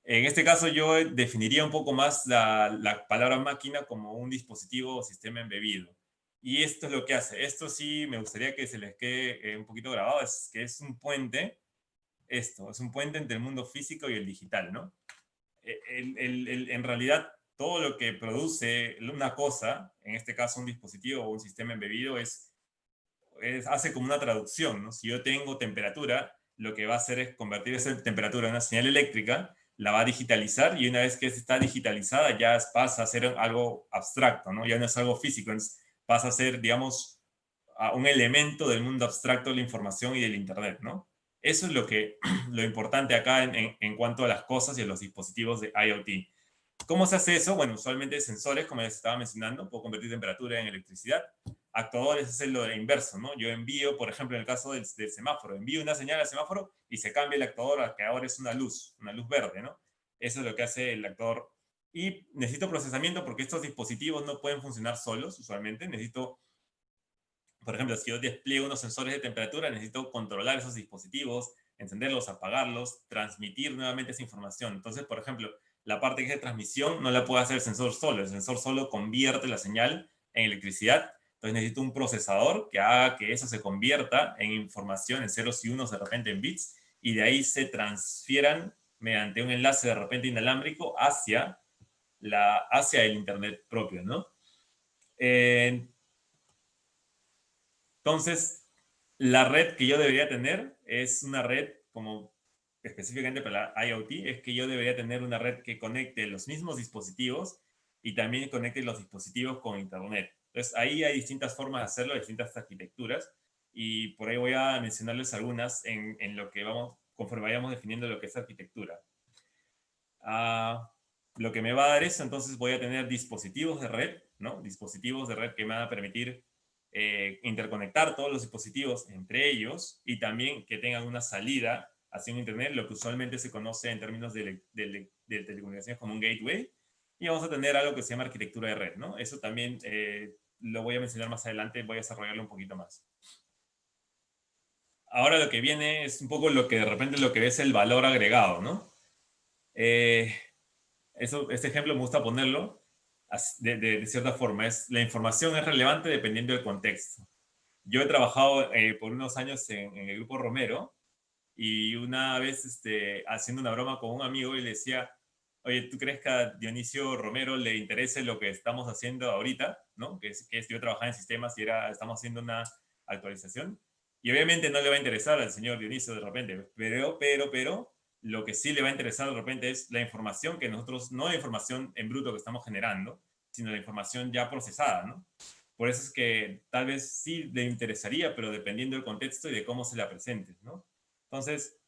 En este caso yo definiría un poco más la palabra máquina como un dispositivo o sistema embebido. Y esto es lo que hace. Esto sí me gustaría que se les quede un poquito grabado, es que es un puente, esto, es un puente entre el mundo físico y el digital, ¿no? En realidad, todo lo que produce una cosa, en este caso un dispositivo o un sistema embebido, hace como una traducción, ¿no? Si yo tengo temperatura, lo que va a hacer es convertir esa temperatura en una señal eléctrica, la va a digitalizar y una vez que está digitalizada ya pasa a ser algo abstracto, ¿no? Ya no es algo físico, pasa a ser, digamos, un elemento del mundo abstracto de la información y del Internet, ¿no? Eso es lo importante acá en cuanto a las cosas y a los dispositivos de IoT. ¿Cómo se hace eso? Bueno, usualmente sensores, como ya se estaba mencionando, puedo convertir temperatura en electricidad. Actuadores es lo inverso, ¿no? Yo envío, por ejemplo, en el caso del semáforo, envío una señal al semáforo y se cambia el actuador a que ahora es una luz verde, ¿no? Eso es lo que hace el actuador. Y necesito procesamiento porque estos dispositivos no pueden funcionar solos, usualmente. Necesito, por ejemplo, si yo despliego unos sensores de temperatura, necesito controlar esos dispositivos, encenderlos, apagarlos, transmitir nuevamente esa información. Entonces, por ejemplo, la parte que es de transmisión no la puede hacer el sensor solo. El sensor solo convierte la señal en electricidad. Entonces necesito un procesador que haga que eso se convierta en información, en ceros y unos, de repente en bits, y de ahí se transfieran mediante un enlace de repente inalámbrico hacia el Internet propio, ¿no? Entonces, la red que yo debería tener es una red como específicamente para la IoT, es que yo debería tener una red que conecte los mismos dispositivos y también conecte los dispositivos con Internet. Entonces, ahí hay distintas formas de hacerlo, distintas arquitecturas, y por ahí voy a mencionarles algunas en lo que conforme vayamos definiendo lo que es arquitectura. Lo que me va a dar eso, entonces voy a tener dispositivos de red, ¿no? Dispositivos de red que me van a permitir interconectar todos los dispositivos entre ellos y también que tengan una salida hacia un Internet, lo que usualmente se conoce en términos de telecomunicaciones como un gateway. Y vamos a tener algo que se llama arquitectura de red, ¿no? Eso también lo voy a mencionar más adelante, voy a desarrollarlo un poquito más. Ahora lo que viene es un poco lo que de repente lo que es el valor agregado, ¿no? Este ejemplo me gusta ponerlo de cierta forma. La información es relevante dependiendo del contexto. Yo he trabajado por unos años en el Grupo Romero y una vez haciendo una broma con un amigo y le decía, oye, ¿tú crees que a Dionisio Romero le interese lo que estamos haciendo ahorita? ¿No? Que yo trabajaba en sistemas y estamos haciendo una actualización. Y obviamente no le va a interesar al señor Dionisio de repente, pero lo que sí le va a interesar de repente es la información que nosotros, no la información en bruto que estamos generando, sino la información ya procesada, ¿no? Por eso es que tal vez sí le interesaría, pero dependiendo del contexto y de cómo se la presente, ¿no? Entonces,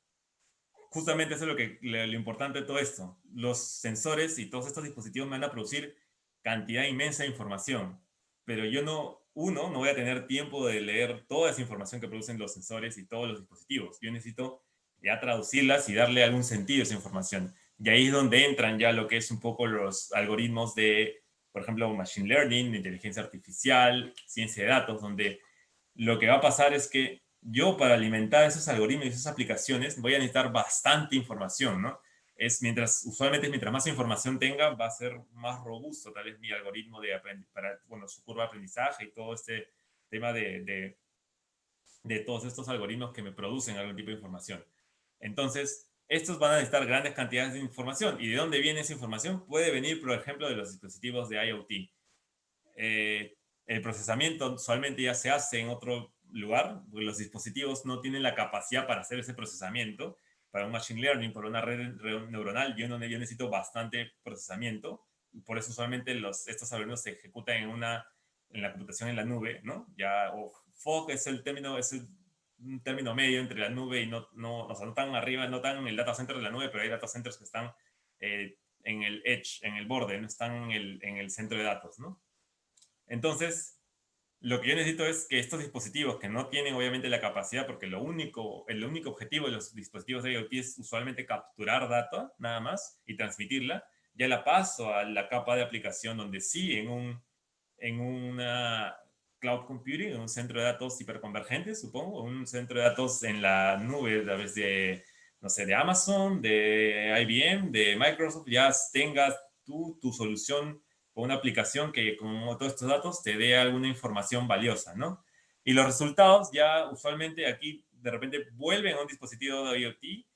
justamente eso es lo importante de todo esto. Los sensores y todos estos dispositivos me van a producir cantidad inmensa de información, pero yo no voy a tener tiempo de leer toda esa información que producen los sensores y todos los dispositivos. Yo necesito ya traducirlas y darle algún sentido a esa información. Y ahí es donde entran ya lo que es un poco los algoritmos de, por ejemplo, machine learning, inteligencia artificial, ciencia de datos, donde lo que va a pasar es que yo para alimentar esos algoritmos y esas aplicaciones voy a necesitar bastante información, ¿no? Usualmente mientras más información tenga, va a ser más robusto tal vez mi algoritmo su curva de aprendizaje y todo este tema de todos estos algoritmos que me producen algún tipo de información. Entonces, estos van a necesitar grandes cantidades de información. ¿Y de dónde viene esa información? Puede venir, por ejemplo, de los dispositivos de IoT. El procesamiento usualmente ya se hace en otro lugar, porque los dispositivos no tienen la capacidad para hacer ese procesamiento. Para un machine learning, para una red neuronal, yo necesito bastante procesamiento. Por eso usualmente estos algoritmos se ejecutan en la computación en la nube, ¿no? Fog es un término medio entre la nube y o sea, no tan arriba, no tan en el data center de la nube, pero hay data centers que están en el edge, en el borde, no están en el centro de datos, ¿no? Entonces, lo que yo necesito es que estos dispositivos que no tienen obviamente la capacidad, porque el único objetivo de los dispositivos de IoT es usualmente capturar data, nada más, y transmitirla, ya la paso a la capa de aplicación donde sí, en una cloud computing, en un centro de datos hiperconvergente, supongo, un centro de datos en la nube a través de, no sé, de Amazon, de IBM, de Microsoft, ya tengas tu solución con una aplicación que con todos estos datos te dé alguna información valiosa, ¿no? Y los resultados ya usualmente aquí de repente vuelven a un dispositivo de IoT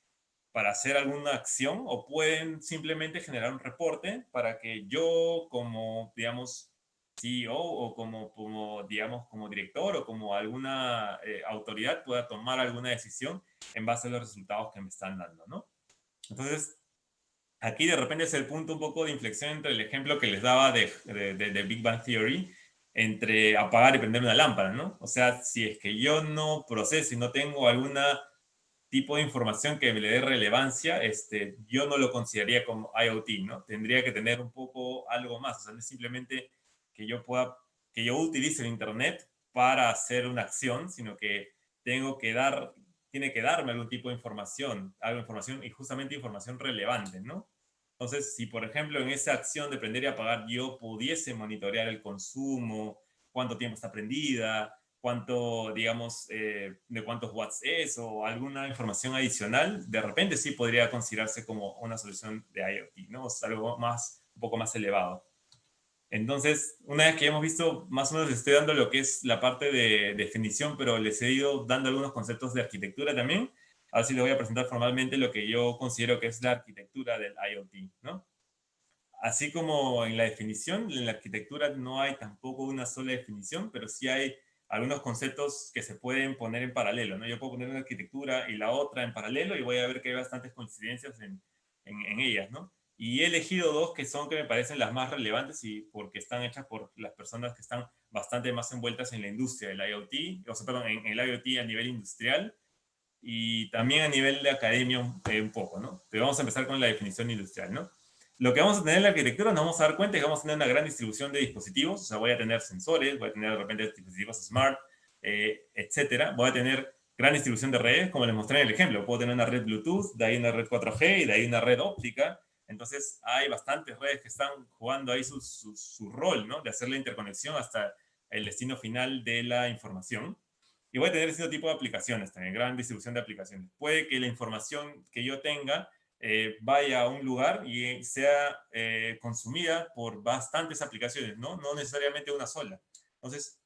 para hacer alguna acción o pueden simplemente generar un reporte para que yo como, digamos, CEO o digamos, como director o como alguna autoridad pueda tomar alguna decisión en base a los resultados que me están dando, ¿no? Entonces, aquí de repente es el punto un poco de inflexión entre el ejemplo que les daba de Big Bang Theory, entre apagar y prender una lámpara, ¿no? O sea, si es que yo no proceso y no tengo alguna tipo de información que me le dé relevancia, yo no lo consideraría como IoT, ¿no? Tendría que tener un poco algo más, o sea, no es simplemente que yo pueda, que yo utilice el Internet para hacer una acción, sino que tiene que darme algún tipo de información, algo de información y justamente información relevante, ¿no? Entonces, si por ejemplo en esa acción de prender y apagar yo pudiese monitorear el consumo, cuánto tiempo está prendida, cuánto, digamos, de cuántos watts es o alguna información adicional, de repente sí podría considerarse como una solución de IoT, ¿no? O sea, algo más, un poco más elevado. Entonces, una vez que hemos visto, más o menos les estoy dando lo que es la parte de definición, pero les he ido dando algunos conceptos de arquitectura también. Ahora sí les voy a presentar formalmente lo que yo considero que es la arquitectura del IoT, ¿no? Así como en la definición, en la arquitectura no hay tampoco una sola definición, pero sí hay algunos conceptos que se pueden poner en paralelo, ¿no? Yo puedo poner una arquitectura y la otra en paralelo y voy a ver que hay bastantes coincidencias en ellas, ¿no? Y he elegido dos que son que me parecen las más relevantes y porque están hechas por las personas que están bastante más envueltas en la industria del IoT, o sea, perdón, en el IoT a nivel industrial y también a nivel de academia un poco, ¿no? Pero vamos a empezar con la definición industrial, ¿no? Lo que vamos a tener en la arquitectura nos vamos a dar cuenta es que vamos a tener una gran distribución de dispositivos, o sea, voy a tener sensores, voy a tener de repente dispositivos smart, etcétera. Voy a tener gran distribución de redes, como les mostré en el ejemplo. Puedo tener una red Bluetooth, de ahí una red 4G y de ahí una red óptica. Entonces, hay bastantes redes que están jugando ahí su rol, ¿no? De hacer la interconexión hasta el destino final de la información. Y voy a tener ese tipo de aplicaciones también, gran distribución de aplicaciones. Puede que la información que yo tenga vaya a un lugar y sea consumida por bastantes aplicaciones, ¿no? No necesariamente una sola. Entonces,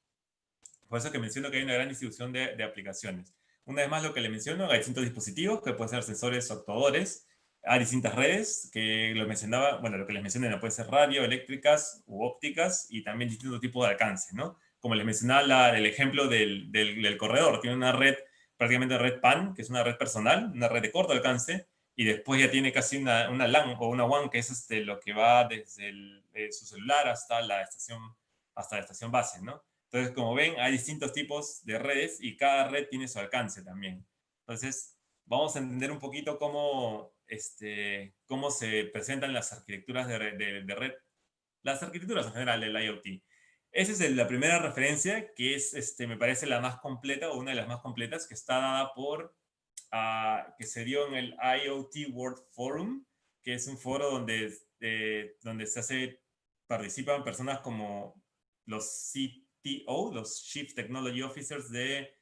por eso que menciono que hay una gran distribución de aplicaciones. Una vez más, lo que le menciono, hay distintos dispositivos que pueden ser sensores o actuadores, hay distintas redes que lo mencionaba, bueno, lo que les mencioné, no puede ser radio, eléctricas u ópticas y también distintos tipos de alcance, ¿no? Como les mencionaba el ejemplo del corredor, tiene una red, prácticamente red PAN, que es una red personal, una red de corto alcance, y después ya tiene casi una LAN o una WAN, que es lo que va desde su celular hasta la estación base, ¿no? Entonces, como ven, hay distintos tipos de redes y cada red tiene su alcance también. Entonces, vamos a entender un poquito cómo se presentan las arquitecturas de red, las arquitecturas en general del IoT. Esa es la primera referencia que me parece la más completa o una de las más completas que está dada que se dio en el IoT World Forum, que es un foro donde participan personas como los CTO, los Chief Technology Officers de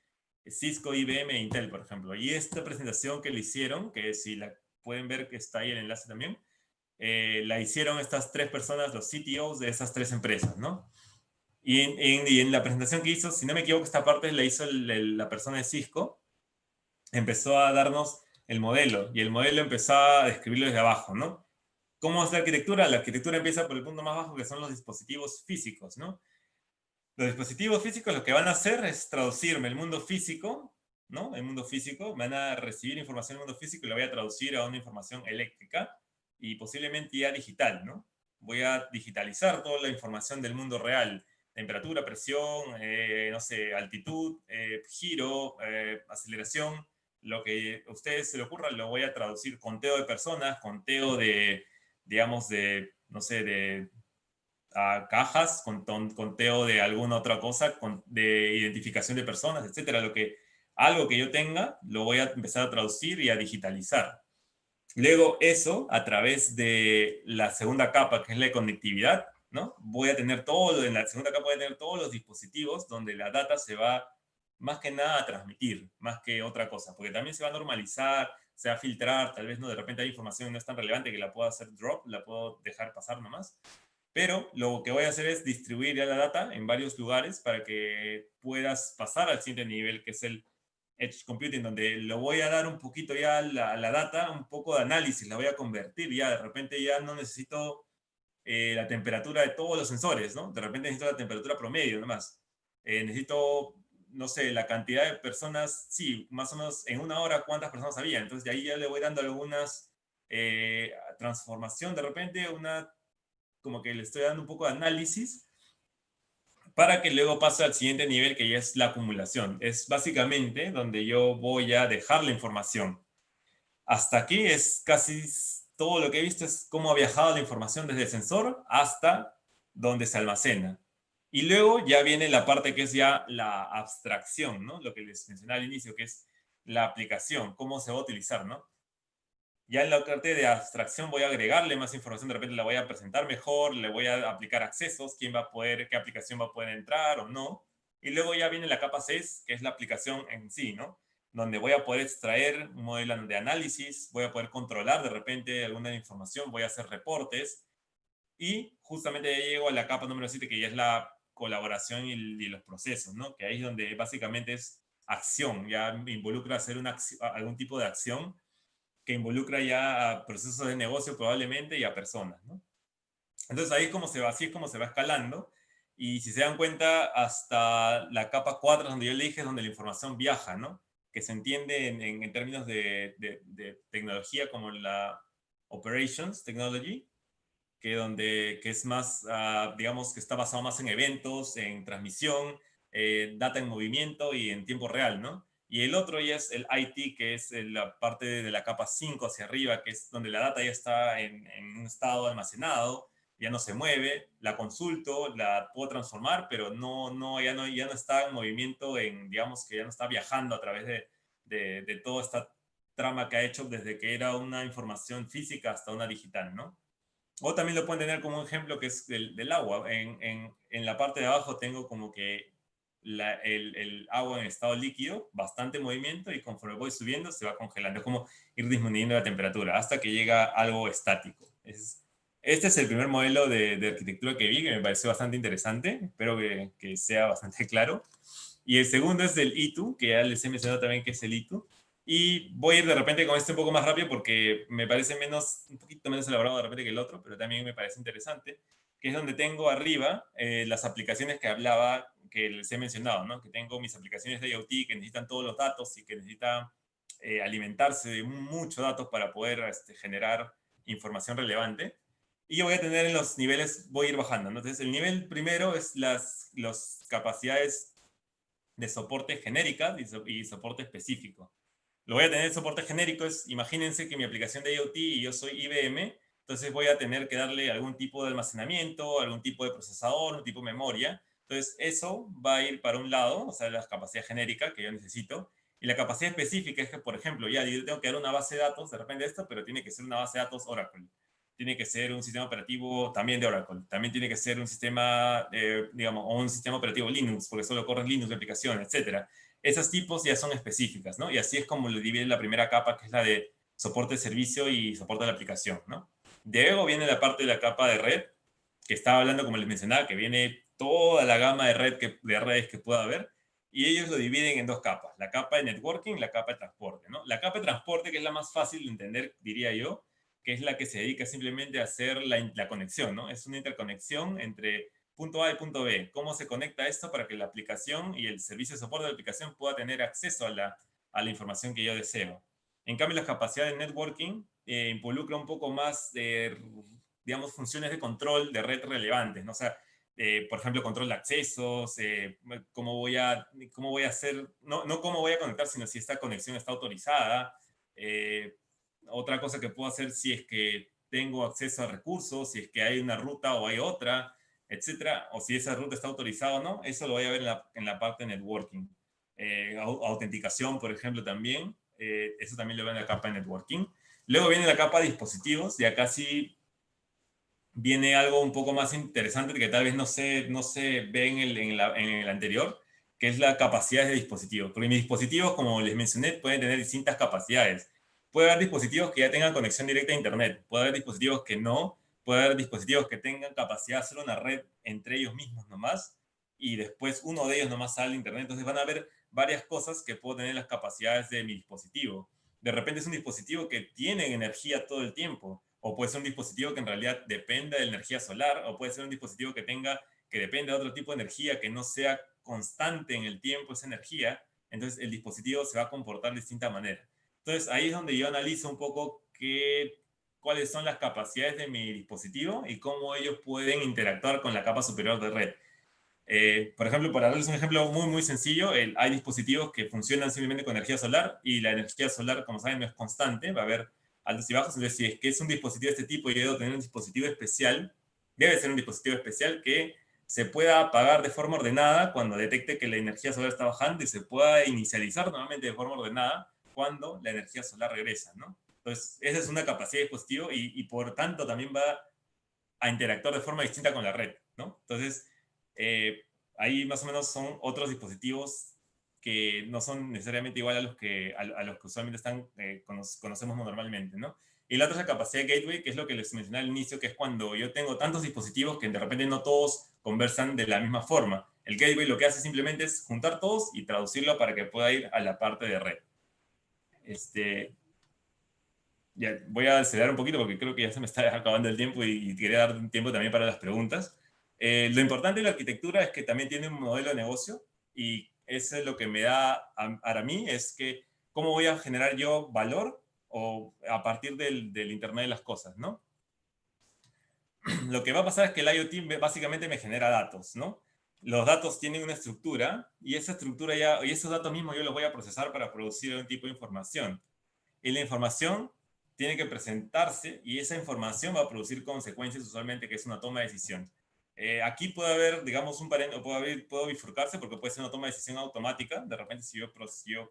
Cisco, IBM e Intel, por ejemplo. Y esta presentación que le hicieron, que si la pueden ver que está ahí el enlace también, la hicieron estas tres personas, los CTOs de esas tres empresas, ¿no? Y en la presentación que hizo, si no me equivoco, esta parte la hizo la persona de Cisco, empezó a darnos el modelo, y el modelo empezó a describirlo desde abajo, ¿no? ¿Cómo es la arquitectura? La arquitectura empieza por el punto más bajo, que son los dispositivos físicos, ¿no? Los dispositivos físicos lo que van a hacer es traducirme el mundo físico, ¿no? El mundo físico, van a recibir información del mundo físico y la voy a traducir a una información eléctrica y posiblemente ya digital, ¿no? Voy a digitalizar toda la información del mundo real, temperatura, presión, no sé, altitud, giro, aceleración, lo que a ustedes se les ocurra, lo voy a traducir, conteo de personas, conteo de, digamos, no sé, de a cajas con conteo de alguna otra cosa, de identificación de personas, etcétera. Algo que yo tenga, lo voy a empezar a traducir y a digitalizar. Luego eso, a través de la segunda capa, que es la conectividad, ¿no? Voy a tener en la segunda capa voy a tener todos los dispositivos donde la data se va más que nada a transmitir, más que otra cosa, porque también se va a normalizar, se va a filtrar, tal vez no, de repente hay información que no es tan relevante que la puedo hacer drop, la puedo dejar pasar nomás, pero lo que voy a hacer es distribuir ya la data en varios lugares para que puedas pasar al siguiente nivel, que es el Edge Computing, donde lo voy a dar un poquito ya la data, un poco de análisis, la voy a convertir ya, de repente ya no necesito la temperatura de todos los sensores, ¿no? De repente necesito la temperatura promedio nomás. Necesito, no sé, la cantidad de personas, sí, más o menos en una hora cuántas personas había, entonces de ahí ya le voy dando algunas transformación, de repente como que le estoy dando un poco de análisis para que luego pase al siguiente nivel, que ya es la acumulación. Es básicamente donde yo voy a dejar la información. Hasta aquí es casi todo lo que he visto, es cómo ha viajado la información desde el sensor hasta donde se almacena. Y luego ya viene la parte que es ya la abstracción, ¿no? Lo que les mencioné al inicio, que es la aplicación, cómo se va a utilizar, ¿no? Ya en la parte de abstracción voy a agregarle más información, de repente la voy a presentar mejor, le voy a aplicar accesos, quién va a poder, qué aplicación va a poder entrar o no. Y luego ya viene la capa 6, que es la aplicación en sí, ¿no? Donde voy a poder extraer un modelo de análisis, voy a poder controlar de repente alguna información, voy a hacer reportes. Y justamente ya llego a la capa número 7, que ya es la colaboración y los procesos, ¿no? Que ahí es donde básicamente es acción, ya me involucra hacer algún tipo de acción que involucra ya a procesos de negocio probablemente y a personas, ¿no? Entonces ahí es como se va, así es como se va escalando. Y si se dan cuenta, hasta la capa 4, donde yo le dije, es donde la información viaja, ¿no? Que se entiende en términos de tecnología como la Operations Technology, que es más, digamos, que está basado más en eventos, en transmisión, data en movimiento y en tiempo real, ¿no? Y el otro ya es el IT, que es la parte de la capa 5 hacia arriba, que es donde la data ya está en un estado almacenado, ya no se mueve, la consulto, la puedo transformar, pero ya no está en movimiento, digamos que ya no está viajando a través de toda esta trama que ha hecho desde que era una información física hasta una digital, ¿no? O también lo pueden tener como un ejemplo que es del agua. En la parte de abajo tengo como que el agua en estado líquido, bastante movimiento, y conforme voy subiendo se va congelando. Es como ir disminuyendo la temperatura hasta que llega algo estático. Este es el primer modelo de arquitectura que vi, que me pareció bastante interesante. Espero que sea bastante claro. Y el segundo es del ITU, que ya les he mencionado también que es el ITU. Y voy a ir de repente con este un poco más rápido porque me parece un poquito menos elaborado de repente que el otro, pero también me parece interesante, que es donde tengo arriba las aplicaciones que hablaba, que les he mencionado, ¿no? Que tengo mis aplicaciones de IoT que necesitan todos los datos y que necesitan alimentarse de muchos datos para poder generar información relevante. Y yo voy a tener en los niveles, voy a ir bajando, ¿no? Entonces, el nivel primero es las capacidades de soporte genérica y soporte específico. Lo voy a tener soporte genérico, imagínense que mi aplicación de IoT y yo soy IBM, entonces voy a tener que darle algún tipo de almacenamiento, algún tipo de procesador, un tipo de memoria. Entonces eso va a ir para un lado, o sea, la capacidad genérica que yo necesito. Y la capacidad específica es que, por ejemplo, ya yo tengo que dar una base de datos, de repente esto, pero tiene que ser una base de datos Oracle. Tiene que ser un sistema operativo también de Oracle. También tiene que ser un sistema, digamos, o un sistema operativo Linux, porque solo corre Linux la aplicación, etcétera. Esos tipos ya son específicas, ¿no? Y así es como lo divide la primera capa, que es la de soporte de servicio y soporte de la aplicación, ¿no? De luego viene la parte de la capa de red, que estaba hablando, como les mencionaba, que viene toda la gama de redes que pueda haber, y ellos lo dividen en dos capas, la capa de networking y la capa de transporte, ¿no? La capa de transporte, que es la más fácil de entender, diría yo, que es la que se dedica simplemente a hacer la conexión, ¿no? Es una interconexión entre punto A y punto B. ¿Cómo se conecta esto para que la aplicación y el servicio de soporte de la aplicación pueda tener acceso a la información que yo deseo? En cambio, la capacidad de networking involucra un poco más de, digamos, funciones de control de red relevantes, ¿no? O sea, por ejemplo, control de accesos, cómo voy a hacer, no cómo voy a conectar, sino si esta conexión está autorizada. Otra cosa que puedo hacer si es que tengo acceso a recursos, si es que hay una ruta o hay otra. etcétera, o si esa ruta está autorizada o no, eso lo voy a ver en la parte de networking. Autenticación, por ejemplo, también, eso también lo veo en la capa de networking. Luego viene la capa de dispositivos, y acá sí viene algo un poco más interesante que tal vez no se ve en el anterior, que es la capacidad de dispositivos. Porque mis dispositivos, como les mencioné, pueden tener distintas capacidades. Puede haber dispositivos que ya tengan conexión directa a Internet, puede haber dispositivos que no, puede haber dispositivos que tengan capacidad de hacer una red entre ellos mismos nomás, y después uno de ellos nomás sale a Internet. Entonces van a haber varias cosas que puedo tener las capacidades de mi dispositivo. De repente es un dispositivo que tiene energía todo el tiempo, o puede ser un dispositivo que en realidad dependa de la energía solar, o puede ser un dispositivo que dependa de otro tipo de energía, que no sea constante en el tiempo esa energía. Entonces el dispositivo se va a comportar de distinta manera. Entonces ahí es donde yo analizo un poco cuáles son las capacidades de mi dispositivo y cómo ellos pueden interactuar con la capa superior de red. Por ejemplo, para darles un ejemplo muy sencillo, hay dispositivos que funcionan simplemente con energía solar, y la energía solar, como saben, no es constante, va a haber altos y bajos. Entonces, si es que es un dispositivo de este tipo y yo debo tener un dispositivo especial, debe ser un dispositivo especial que se pueda apagar de forma ordenada cuando detecte que la energía solar está bajando, y se pueda inicializar nuevamente de forma ordenada cuando la energía solar regresa, ¿no? Entonces, esa es una capacidad de dispositivo, y por tanto también va a interactuar de forma distinta con la red, ¿no? Entonces, eh, ahí más o menos son otros dispositivos que no son necesariamente igual a los que usualmente conocemos normalmente, ¿no? Y la otra es la capacidad de gateway, que es lo que les mencioné al inicio, que es cuando yo tengo tantos dispositivos que de repente no todos conversan de la misma forma. El gateway lo que hace simplemente es juntar todos y traducirlo para que pueda ir a la parte de red. Ya, voy a acelerar un poquito porque creo que ya se me está acabando el tiempo, y quería dar un tiempo también para las preguntas. Lo importante de la arquitectura es que también tiene un modelo de negocio, y eso es lo que me da a mí, es que cómo voy a generar yo valor o a partir del Internet de las cosas, ¿no? Lo que va a pasar es que el IoT básicamente me genera datos, ¿no? Los datos tienen una estructura, y esa estructura y esos datos mismos yo los voy a procesar para producir un tipo de información. Y la información tiene que presentarse, y esa información va a producir consecuencias usualmente, que es una toma de decisión. Aquí puede haber, digamos, puedo bifurcarse, porque puede ser una toma de decisión automática, de repente si yo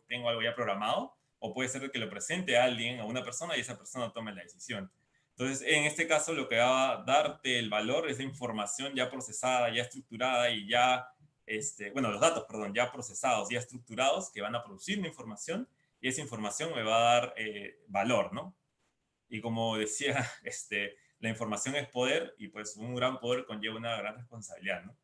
tengo algo ya programado, o puede ser que lo presente a alguien, a una persona, y esa persona tome la decisión. Entonces, en este caso, lo que va a darte el valor es la información ya procesada, ya estructurada, y ya, bueno, los datos, perdón, ya procesados, ya estructurados, que van a producir una información, y esa información me va a dar valor, ¿no? Y como decía, la información es poder, y pues un gran poder conlleva una gran responsabilidad, ¿no?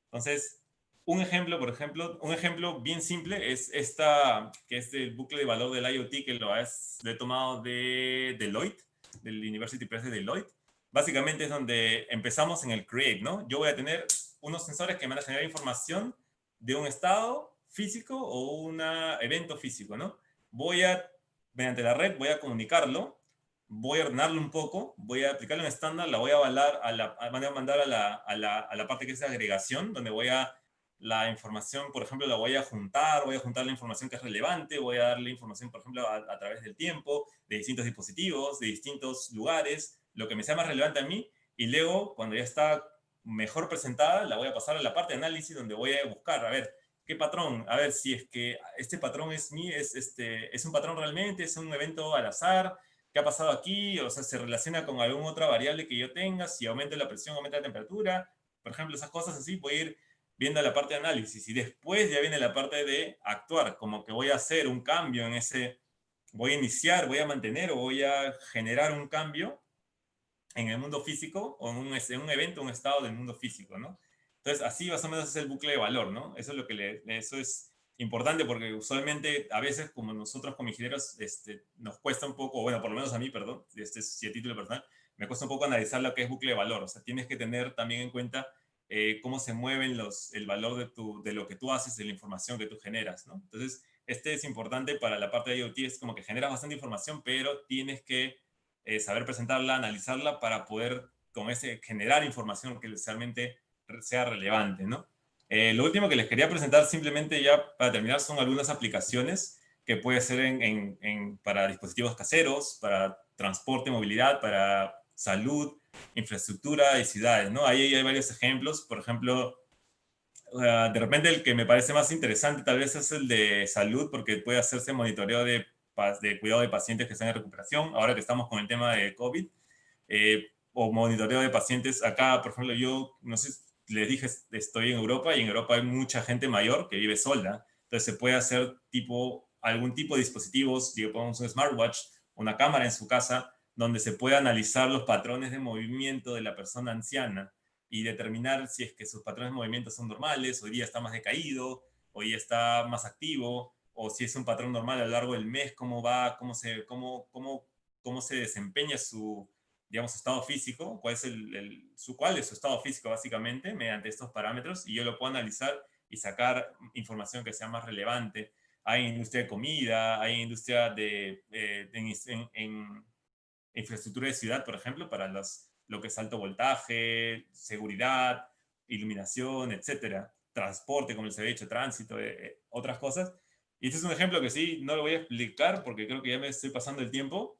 Entonces, un ejemplo bien simple es que es el bucle de valor del IoT, que lo he tomado de Deloitte, del University Press de Deloitte. Básicamente es donde empezamos en el create, ¿no? Yo voy a tener unos sensores que me van a generar información de un estado físico o un evento físico, ¿no? Mediante la red, voy a comunicarlo, voy a ordenarlo un poco, voy a aplicarle un estándar, la voy a mandar a la parte que es de agregación, donde la información, por ejemplo, voy a juntar la información que es relevante, voy a darle información, por ejemplo, a través del tiempo, de distintos dispositivos, de distintos lugares, lo que me sea más relevante a mí, y luego, cuando ya está mejor presentada, la voy a pasar a la parte de análisis, donde voy a buscar, a ver, ¿qué patrón? A ver si es que este patrón es un patrón realmente, es un evento al azar, ¿qué ha pasado aquí? O sea, se relaciona con alguna otra variable que yo tenga, si aumenta la presión, aumenta la temperatura, por ejemplo, esas cosas así, voy a ir viendo la parte de análisis, y después ya viene la parte de actuar, como que voy a hacer un cambio voy a iniciar, voy a mantener o voy a generar un cambio en el mundo físico, o en un evento, un estado del mundo físico, ¿no? Entonces, así más o menos es el bucle de valor, ¿no? Eso es eso es importante, porque usualmente a veces, como nosotros como ingenieros, nos cuesta un poco, bueno, por lo menos a mí, perdón, si a título personal, me cuesta un poco analizar lo que es bucle de valor. O sea, tienes que tener también en cuenta cómo se mueven el valor de lo que tú haces, de la información que tú generas, ¿no? Entonces, es importante para la parte de IoT, es como que generas bastante información, pero tienes que saber presentarla, analizarla, para poder generar información que realmente sea relevante, ¿no? Lo último que les quería presentar, simplemente ya para terminar, son algunas aplicaciones que puede ser para dispositivos caseros, para transporte, movilidad, para salud, infraestructura y ciudades, ¿no? Ahí hay varios ejemplos. Por ejemplo, de repente el que me parece más interesante tal vez es el de salud, porque puede hacerse monitoreo de cuidado de pacientes que están en recuperación, ahora que estamos con el tema de COVID, o monitoreo de pacientes. Acá, por ejemplo, yo, no sé, les dije, estoy en Europa, y en Europa hay mucha gente mayor que vive sola, entonces se puede hacer algún tipo de dispositivos, digamos un smartwatch, una cámara en su casa, donde se puede analizar los patrones de movimiento de la persona anciana y determinar si es que sus patrones de movimiento son normales, hoy día está más decaído, hoy día está más activo, o si es un patrón normal a lo largo del mes, cómo va, cómo se desempeña su, digamos, estado físico, cuál es su estado físico básicamente, mediante estos parámetros, y yo lo puedo analizar y sacar información que sea más relevante. Hay industria de comida, hay industria en infraestructura de ciudad, por ejemplo, para lo que es alto voltaje, seguridad, iluminación, etcétera, transporte, como les había dicho, tránsito, otras cosas. Y este es un ejemplo que sí, no lo voy a explicar porque creo que ya me estoy pasando el tiempo,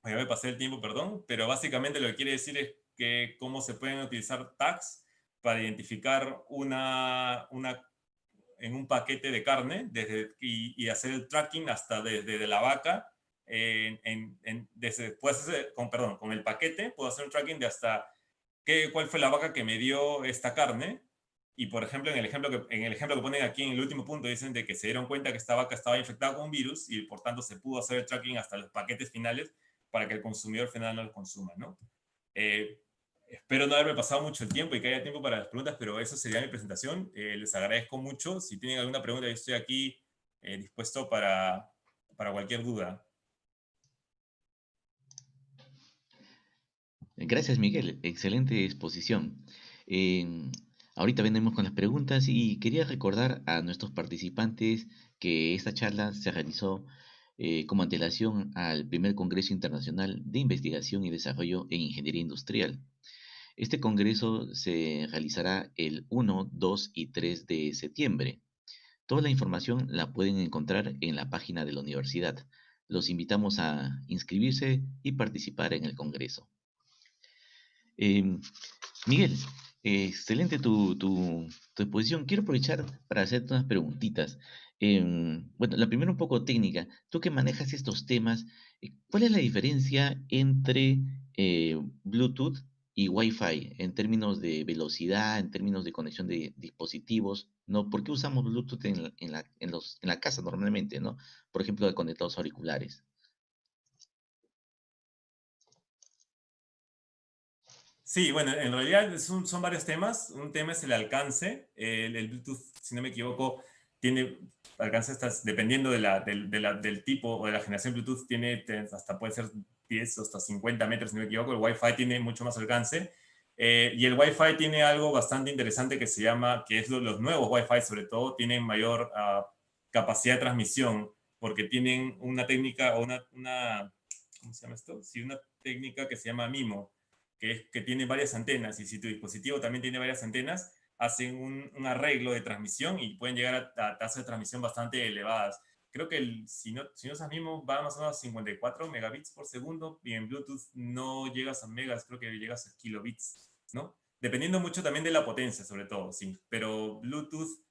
ya me pasé el tiempo, perdón, pero básicamente lo que quiere decir es que cómo se pueden utilizar tags para identificar en un paquete de carne y hacer el tracking hasta desde la vaca. Con el paquete puedo hacer un tracking de hasta cuál fue la vaca que me dio esta carne. Y por ejemplo, en el ejemplo que ponen aquí en el último punto, dicen de que se dieron cuenta que esta vaca estaba infectada con un virus y por tanto se pudo hacer el tracking hasta los paquetes finales para que el consumidor final no los consuma, ¿no? Espero no haberme pasado mucho el tiempo y que haya tiempo para las preguntas, pero eso sería mi presentación. Les agradezco mucho. Si tienen alguna pregunta, yo estoy aquí dispuesto para cualquier duda. Gracias, Miguel. Excelente exposición. Eh, Ahorita vendemos con las preguntas y quería recordar a nuestros participantes que esta charla se realizó como antelación al primer Congreso Internacional de Investigación y Desarrollo en Ingeniería Industrial. Este congreso se realizará el 1, 2 y 3 de septiembre. Toda la información la pueden encontrar en la página de la universidad. Los invitamos a inscribirse y participar en el congreso. Em, Miguel, excelente tu exposición. Quiero aprovechar para hacerte unas preguntitas. Bueno, la primera un poco técnica. Tú que manejas estos temas, ¿cuál es la diferencia entre Bluetooth y Wi-Fi en términos de velocidad, en términos de conexión de dispositivos? ¿No? ¿Por qué usamos Bluetooth en la casa normalmente, ¿no? Por ejemplo, conectados auriculares. Sí, bueno, en realidad son varios temas. Un tema es el alcance. El Bluetooth, si no me equivoco, tiene alcance dependiendo del tipo o de la generación Bluetooth, hasta puede ser 10 o hasta 50 metros, si no me equivoco. El Wi-Fi tiene mucho más alcance. Y el Wi-Fi tiene algo bastante interesante que se llama, que es los nuevos Wi-Fi sobre todo, tienen mayor capacidad de transmisión, porque tienen una técnica o ¿cómo se llama esto? Sí, una técnica que se llama MIMO, que tiene varias antenas, y si tu dispositivo también tiene varias antenas, hacen un arreglo de transmisión y pueden llegar a tasas de transmisión bastante elevadas. Creo que si no usas MIMO va más o menos a 54 megabits por segundo, y en Bluetooth no llegas a megas, creo que llegas a kilobits, ¿no? Dependiendo mucho también de la potencia, sobre todo, sí. Pero Bluetooth,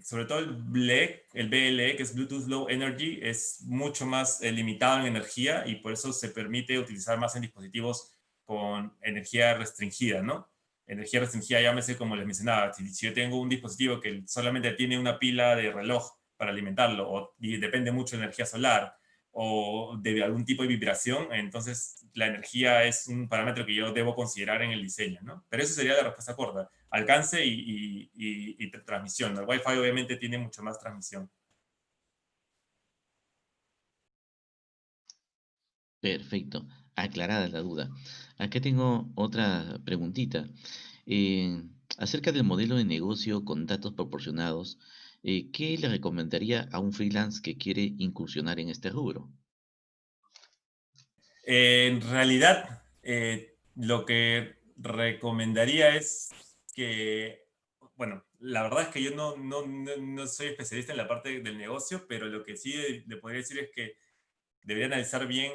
sobre todo el BLE, que es Bluetooth Low Energy, es mucho más limitado en energía, y por eso se permite utilizar más en dispositivos con energía restringida, ¿no? Energía restringida, llámese como les mencionaba, si yo tengo un dispositivo que solamente tiene una pila de reloj para alimentarlo, y depende mucho de energía solar, o de algún tipo de vibración, entonces la energía es un parámetro que yo debo considerar en el diseño, ¿no? Pero eso sería la respuesta corta: alcance y transmisión. El Wi-Fi obviamente tiene mucho más transmisión. Perfecto, aclarada la duda. Acá tengo otra preguntita. Eh, Acerca del modelo de negocio con datos proporcionados, ¿qué le recomendaría a un freelance que quiere incursionar en este rubro? En realidad, lo que recomendaría es que, bueno, la verdad es que yo no soy especialista en la parte del negocio, pero lo que sí le podría decir es que debería analizar bien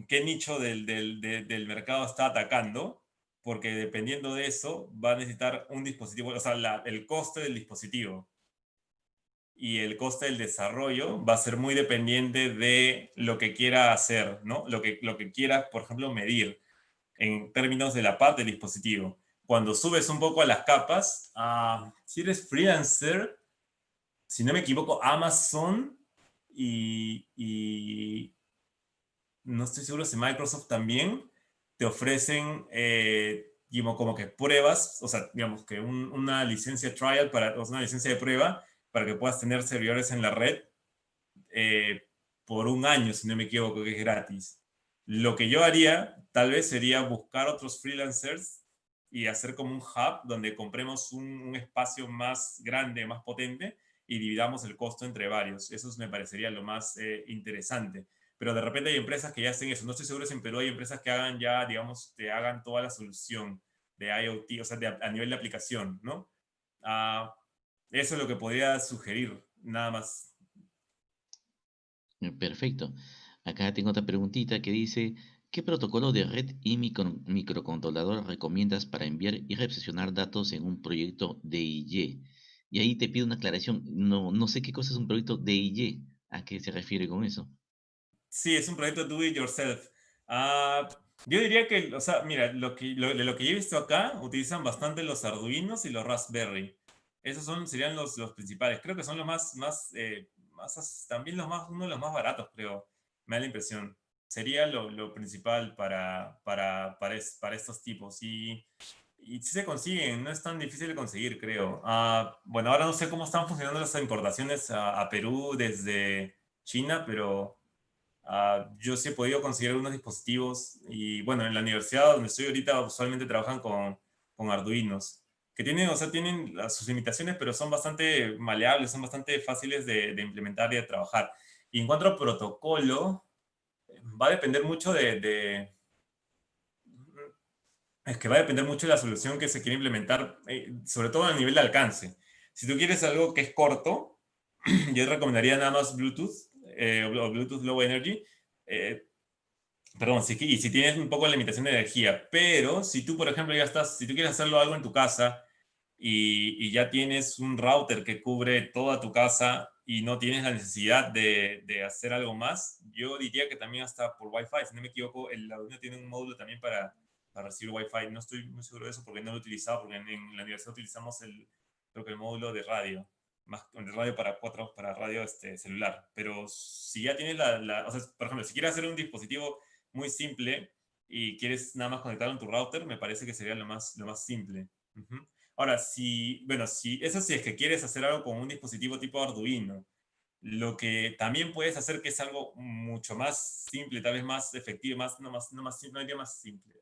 qué nicho del mercado está atacando, porque dependiendo de eso va a necesitar un dispositivo, o sea, el coste del dispositivo y el coste del desarrollo va a ser muy dependiente de lo que quiera hacer, ¿no? Lo que quiera, por ejemplo, medir en términos de la parte del dispositivo. Cuando subes un poco a las capas, si eres freelancer, si no me equivoco, Amazon y no estoy seguro si Microsoft también te ofrecen como que pruebas, o sea, digamos que una licencia trial, o sea, una licencia de prueba para que puedas tener servidores en la red eh, por un año, si no me equivoco, que es gratis. Lo que yo haría, tal vez, sería buscar otros freelancers y hacer como un hub donde compremos un espacio más grande, más potente y dividamos el costo entre varios. Eso me parecería lo más interesante. Pero de repente hay empresas que ya hacen eso. No estoy seguro si en Perú hay empresas que hagan ya, digamos, te hagan toda la solución de IoT, o sea, a nivel de aplicación, ¿no? Ah, eso es lo que podría sugerir, nada más. Perfecto. Acá tengo otra preguntita que dice, ¿qué protocolo de red y microcontrolador recomiendas para enviar y recepcionar datos en un proyecto DIY? Y ahí te pido una aclaración. No sé qué cosa es un proyecto DIY. ¿A qué se refiere con eso? Sí, es un proyecto do it yourself. Ah, yo diría que, o sea, mira, de lo que yo he visto acá, utilizan bastante los Arduinos y los Raspberry. Serían los principales. Creo que son los también uno de los más baratos, creo. Me da la impresión. Sería lo principal para estos tipos. Y si se consiguen, no es tan difícil de conseguir, creo. Bueno, ahora no sé cómo están funcionando las importaciones a Perú desde China, pero yo sí he podido conseguir algunos dispositivos y bueno, en la universidad donde estoy ahorita usualmente trabajan con Arduinos, que tienen, o sea, tienen sus limitaciones, pero son bastante maleables, son bastante fáciles de implementar y de trabajar. Y en cuanto a protocolo, va a depender mucho es que va a depender mucho de la solución que se quiere implementar, sobre todo a nivel de alcance. Si tú quieres algo que es corto, yo recomendaría nada más Bluetooth o Bluetooth Low Energy. eh, Perdón, y si tienes un poco de limitación de energía, pero si tú, por ejemplo, si tú quieres hacerlo algo en tu casa y ya tienes un router que cubre toda tu casa y no tienes la necesidad de hacer algo más, yo diría que también hasta por Wi-Fi, si no me equivoco, el Arduino tiene un módulo también para recibir Wi-Fi. No estoy muy seguro de eso porque no lo he utilizado, porque en la universidad utilizamos creo que el módulo de radio, más el radio para radio celular. Pero si ya tienes o sea, por ejemplo, si quieres hacer un dispositivo muy simple y quieres nada más conectarlo en tu router, me parece que sería lo más simple. Ujú. Ahora, bueno, eso sí es que quieres hacer algo con un dispositivo tipo Arduino. Lo que también puedes hacer, que es algo mucho más simple, tal vez más efectivo, no diría más simple.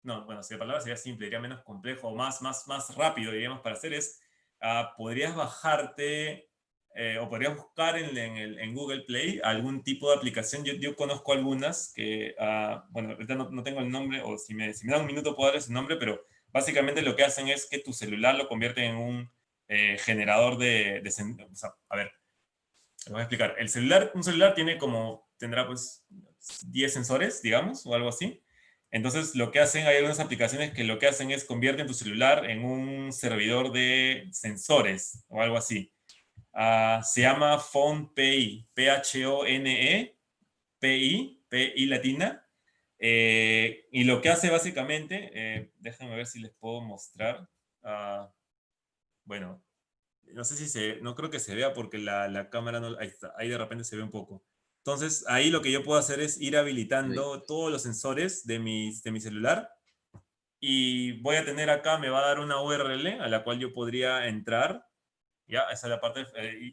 No, bueno, si la palabra sería simple, diría menos complejo, o más rápido, diríamos, para hacer podrías bajarte o podrías buscar en Google Play algún tipo de aplicación. Yo conozco algunas que, bueno, ahorita no tengo el nombre, o si me da un minuto puedo darles su nombre, pero básicamente lo que hacen es que tu celular lo convierte en un generador o sea, a ver, te voy a explicar. Un celular tendrá pues 10 sensores, digamos, o algo así. Entonces, hay algunas aplicaciones que lo que hacen es convierten tu celular en un servidor de sensores o algo así. Se llama PhonePay, P-H-O-N-E-P-I latina. Y lo que hace básicamente, déjenme ver si les puedo mostrar. Bueno, no sé no creo que se vea porque la cámara no, ahí está, ahí de repente se ve un poco. Entonces, ahí lo que yo puedo hacer es ir Uy. habilitando todos los sensores de mi celular y voy a tener acá, me va a dar una URL a la cual yo podría entrar. Ya, esa es la parte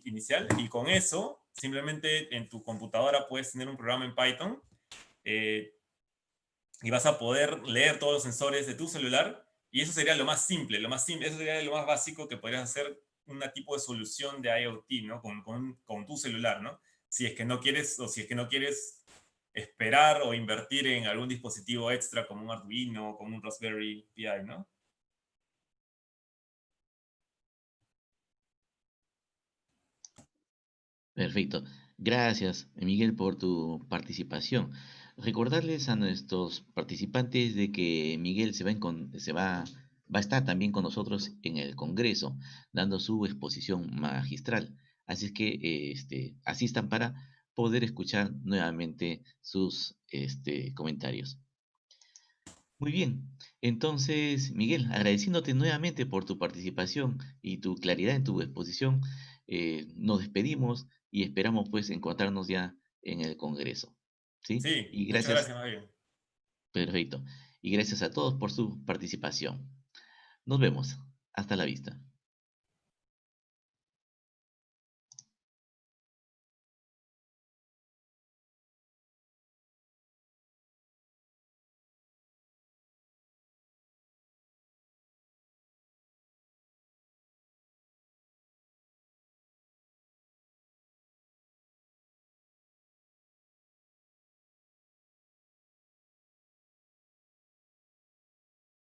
inicial. Y con eso, simplemente en tu computadora puedes tener un programa en Python eh, y vas a poder leer todos los sensores de tu celular. Y eso sería lo más simple, eso sería lo más básico que podrías hacer un tipo de solución de IoT, ¿no? Con tu celular, ¿no? Si es que no quieres, o si es que no quieres esperar o invertir en algún dispositivo extra como un Arduino, como un Raspberry Pi, ¿no? Perfecto. Gracias, Miguel, por tu participación. Recordarles a nuestros participantes de que Miguel va a estar también con nosotros en el Congreso, dando su exposición magistral. Así es que asistan para poder escuchar nuevamente sus comentarios. Muy bien. Entonces, Miguel, agradeciéndote nuevamente por tu participación y tu claridad en tu exposición, nos despedimos y esperamos pues encontrarnos ya en el Congreso. ¿Sí? Sí, Y muchas gracias, gracias, más bien. perfecto. Y gracias a todos por su participación. Nos vemos. Hasta la vista.